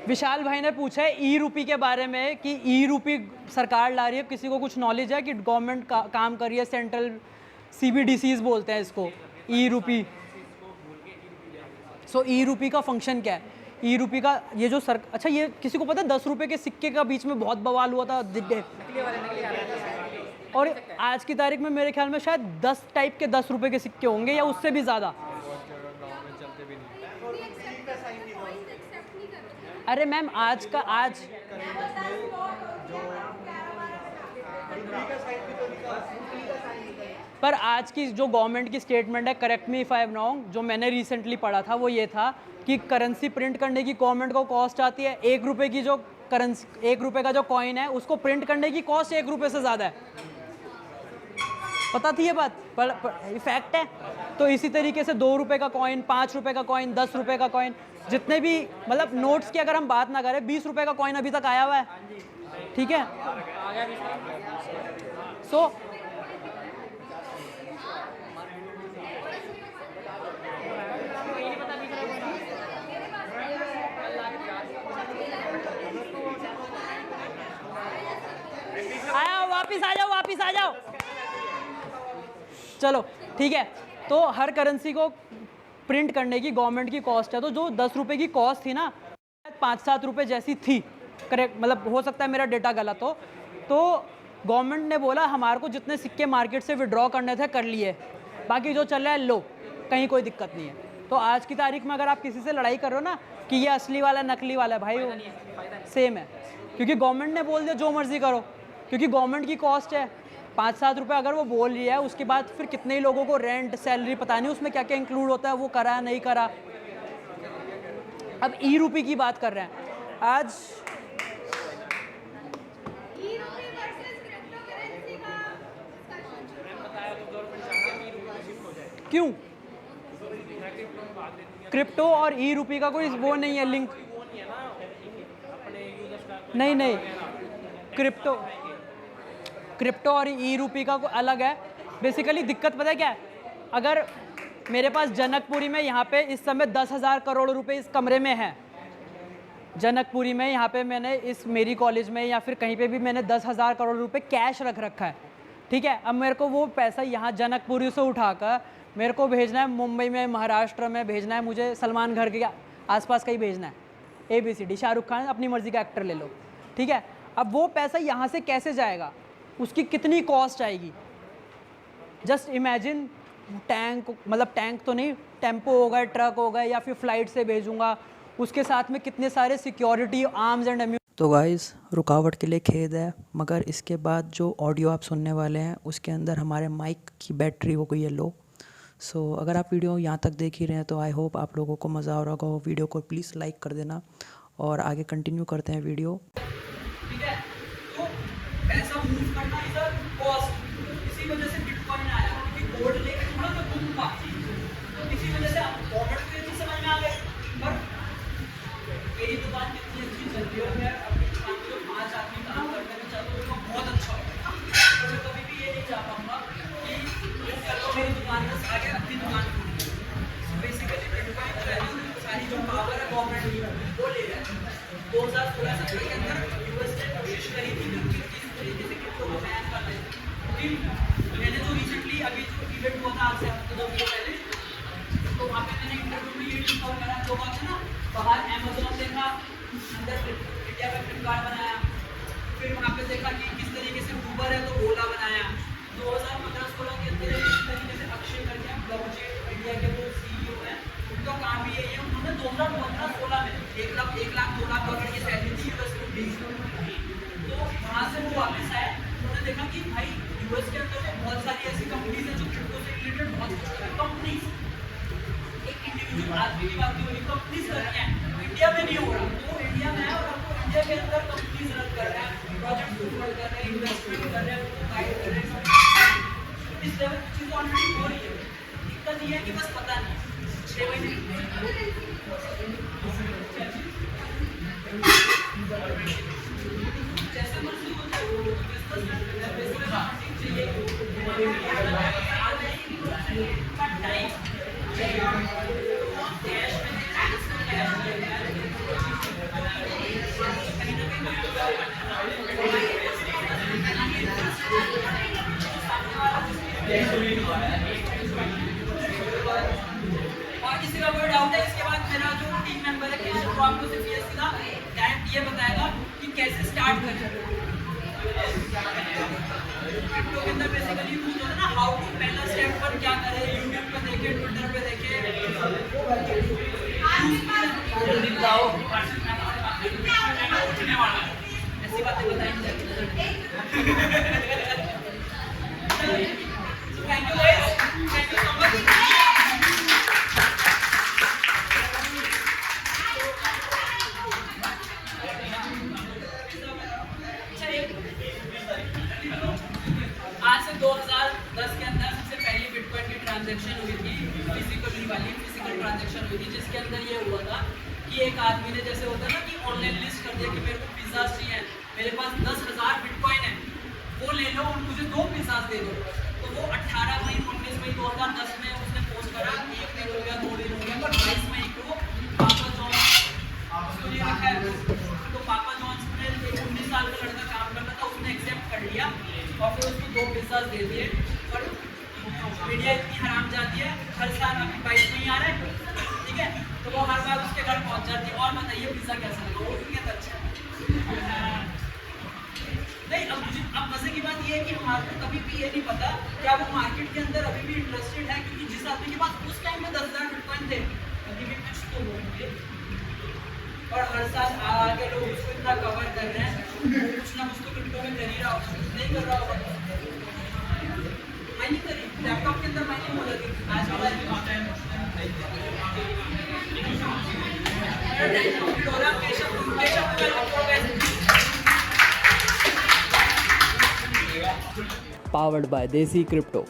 विशाल भाई ने पूछा है ई रूपी के बारे में कि ई रूपी सरकार ला रही है, किसी को कुछ नॉलेज है कि गवर्नमेंट काम कर रही है, सेंट्रल CBDCs बोलते हैं इसको, ई रूपी। सो ई रूपी का फंक्शन क्या है? ई रूपी का ये जो अच्छा, ये किसी को पता है 10 रुपये के सिक्के का बीच में बहुत बवाल हुआ था, और आज की तारीख में मेरे ख्याल में शायद 10 टाइप के 10 रुपये के सिक्के होंगे या उससे भी ज़्यादा। अरे मैम आज पर आज की जो गवर्नमेंट की स्टेटमेंट है, correct me if I am wrong, जो मैंने रिसेंटली पढ़ा था वो ये था कि करेंसी प्रिंट करने की गवर्नमेंट को कॉस्ट आती है 1 रुपये की, जो करेंसी 1 रुपये का जो कॉइन है उसको प्रिंट करने की कॉस्ट 1 रुपये से ज़्यादा है। पता थी ये बात, पर फैक्ट है। तो इसी तरीके से 2 रुपये का कॉइन, 5 रुपये का कॉइन, 10 रुपये का कॉइन, जितने भी मतलब नोट्स की अगर हम बात ना करें, 20 रुपये का कॉइन अभी तक आया हुआ है, ठीक है। सो वापिस आ जाओ। चलो ठीक है, तो हर करेंसी को प्रिंट करने की गवर्नमेंट की कॉस्ट है, तो जो 10 रुपये की कॉस्ट थी ना, 5-7 रुपये जैसी थी, करेक्ट, मतलब हो सकता है मेरा डेटा गलत हो। तो गवर्नमेंट ने बोला हमारे को जितने सिक्के मार्केट से विड्रॉ करने थे कर लिए, बाकी जो चल रहा है लो, कहीं कोई दिक्कत नहीं है। तो आज की तारीख में अगर आप किसी से लड़ाई कर रहे हो ना कि ये असली वाला है नकली वाला है, भाई सेम है, क्योंकि गवर्नमेंट ने बोल दिया जो मर्जी करो, क्योंकि गवर्नमेंट की कॉस्ट है 5-7 रुपये। अगर वो बोल रही है, उसके बाद फिर कितने ही लोगों को रेंट, सैलरी, पता नहीं उसमें क्या क्या इंक्लूड होता है, वो करा नहीं करा। अब ई रूपी की बात कर रहे हैं आज। क्यों? क्रिप्टो और ई रूपी का कोई वो नहीं है लिंक, नहीं, क्रिप्टो और ई रूपी का अलग है। बेसिकली दिक्कत पता है क्या है? अगर मेरे पास जनकपुरी में यहाँ पे इस समय 10,000 करोड़ रुपए इस कमरे में है, जनकपुरी में यहाँ पे मैंने इस मेरी कॉलेज में या फिर कहीं पे भी मैंने 10,000 करोड़ रुपए कैश रख रखा है, ठीक है। अब मेरे को वो पैसा यहाँ जनकपुरी से उठाकर मेरे को भेजना है मुंबई में, महाराष्ट्र में भेजना है, मुझे सलमान घर के आसपास का ही भेजना है, ABCD, शाहरुख खान, अपनी मर्जी का एक्टर ले लो, ठीक है। अब वो पैसा यहाँ से कैसे जाएगा, उसकी कितनी कॉस्ट आएगी? जस्ट इमेजिन, टैंक, मतलब टैंक तो नहीं, टेम्पो होगा, ट्रक होगा, या फिर फ़्लाइट से भेजूँगा, उसके साथ में कितने सारे सिक्योरिटी, आर्म्स एंड एम्यूनिशन। तो गाइस, रुकावट के लिए खेद है, मगर इसके बाद जो ऑडियो आप सुनने वाले हैं उसके अंदर हमारे माइक की बैटरी हो गई है लो। सो अगर आप वीडियो यहाँ तक देख ही रहे हैं तो आई होप आप लोगों को मज़ा आ रहा होगा। वीडियो को प्लीज़ लाइक कर देना और आगे कंटिन्यू करते हैं वीडियो। ठीक है, तो पैसा मूव करना इज अ कॉस्ट, इसी वजह से बिटकॉइन आया, क्योंकि गोल्ड लेके थोड़ा सा गुम था, तो इसी वजह से गवर्नमेंट को ये चीज़ समझ में आ गई। पर मेरी दुकान कितनी अच्छी चल रही है, मैं अपनी दुकान में जो 5 आदमी काम करते हैं चाहते हैं, उनको बहुत अच्छा होगा। तो मैं कभी भी ये नहीं चाह पाऊँगा कि मेरी दुकान में आगे अपनी दुकान खोली। बेसिकली बिटकॉइन जो है ना, सारी जो पावर है गवर्नमेंट की वो ले रहा है। 2016-17 के अंदर यूएस ने कोशिश करी थी कि किस तरीके से क्रिप्टो को बैन कर दें, क्योंकि मैंने जो रिसेंटली अभी जो इवेंट हुआ था आज से हफ्ते 2 हफ्ते पहले, तो वहाँ पे मैंने इंटरव्यू में ये डिस्कवर करा, जो बात है ना, बाहर अमेजोन देखा, अंदर इंडिया का फ्लिपकार्ट बनाया, फिर वहाँ पे देखा कि किस तरीके से ऊबर है तो ओला बनाया। 2015-16 के अंदर इस तरीके से अक्षय करके ब्लॉकचेन इंडिया के वो CEO हैं, उनका काम भी यही है। उन्होंने 2015-16 में 1 लाख 2 लाख डॉलर की सैलरी थी यूएस में, तो वहाँ से वो वापस आए, उन्होंने देखा कि भाई यूएस के अंदर तो बहुत सारी ऐसी कंपनीज हैं जो क्रिप्टो से रिलेटेड बहुत कुछ कर रही हैं। कंपनीज, एक इंडिविजुअल आदमी की बात नहीं हो रही, कंपनीज कर रही हैं, इंडिया में नहीं हो रहा। तो वो इंडिया में है और आपको इंडिया के अंदर कंपनीज रन कर रहे हैं, प्रोजेक्ट फॉरवर्ड कर रहे हैं, इन्वेस्टमेंट कर रहे हैं, उनको गाइड कर रहे हैं। इस लेवल की चीज़ ऑलरेडी हो रही है। दिक्कत ये है कि बस पता नहीं 6 महीने जैसे मर्जी हो जाए, और किसी का कोई डाउट है इसके बाद मेरा जो टीम मेंबर है केशव, वो आपको सिर्फ ये सीधा डायरेक्ट ये बताएगा कि कैसे स्टार्ट करें। क्रिप्टो के अंदर बेसिकली यूज होता है ना, हाउ टू, पहला स्टेप पर क्या करें, यूट्यूब पे देखे, ट्विटर पे देखे, ऐसी बातें बताएंगे। Thank you guys, thank you so much. आज से 2010 के अंदर सबसे पहली बिटकॉइन की ट्रांजैक्शन हुई थी, फिजिकल ट्रांजैक्शन हुई थी, जिसके अंदर ये हुआ था कि एक आदमी ने, जैसे होता है ना कि ऑनलाइन लिस्ट कर दिया कि मेरे को पिज़्ज़ा चाहिए, मेरे पास 10,000 बिटकॉइन है, वो ले लो और मुझे 2 पिज़्ज़ा दे दो। तो वो 18 मई 19 मई 2010 में उसने पोस्ट करा, 1 दिन हो गया, 2 दिन हो गया, पर 22 मई को पापा जॉन्स, उसको ये लिखा है, तो पापा जॉन्स ने, एक 19 साल का लड़का काम करता था, उसने एक्सेप्ट कर लिया और फिर उसको 2 पिज़्ज़ा दे दिए। और मीडिया इतनी हराम जाती है, हर साल अभी 22 में ही आ रहा है, ठीक है, तो वो हर बार उसके घर पहुंच जाती है और बताइए पिज़्ज़ा कैसा लगा, वो भी कहता अच्छा नहीं। अब मजे की बात ये है कि हमारे को कभी भी ये नहीं पता क्या वो मार्केट के अंदर अभी भी इंटरेस्टेड है, क्योंकि जिस आदमी के पास उस टाइम में 10,000 बिटकॉइन थे, अभी भी कुछ तो होंगे और हर साल आगे लोग उसको इतना कवर कर रहे हैं, कुछ ना कुछ तो क्रिप्टो में कर ही रहा होगा, नहीं कर रहा होगा। माइनिंग करी, लैपटॉप के अंदर माइनिंग हो जाती है, आज वाला ही आता है। Powered by Desi Crypto.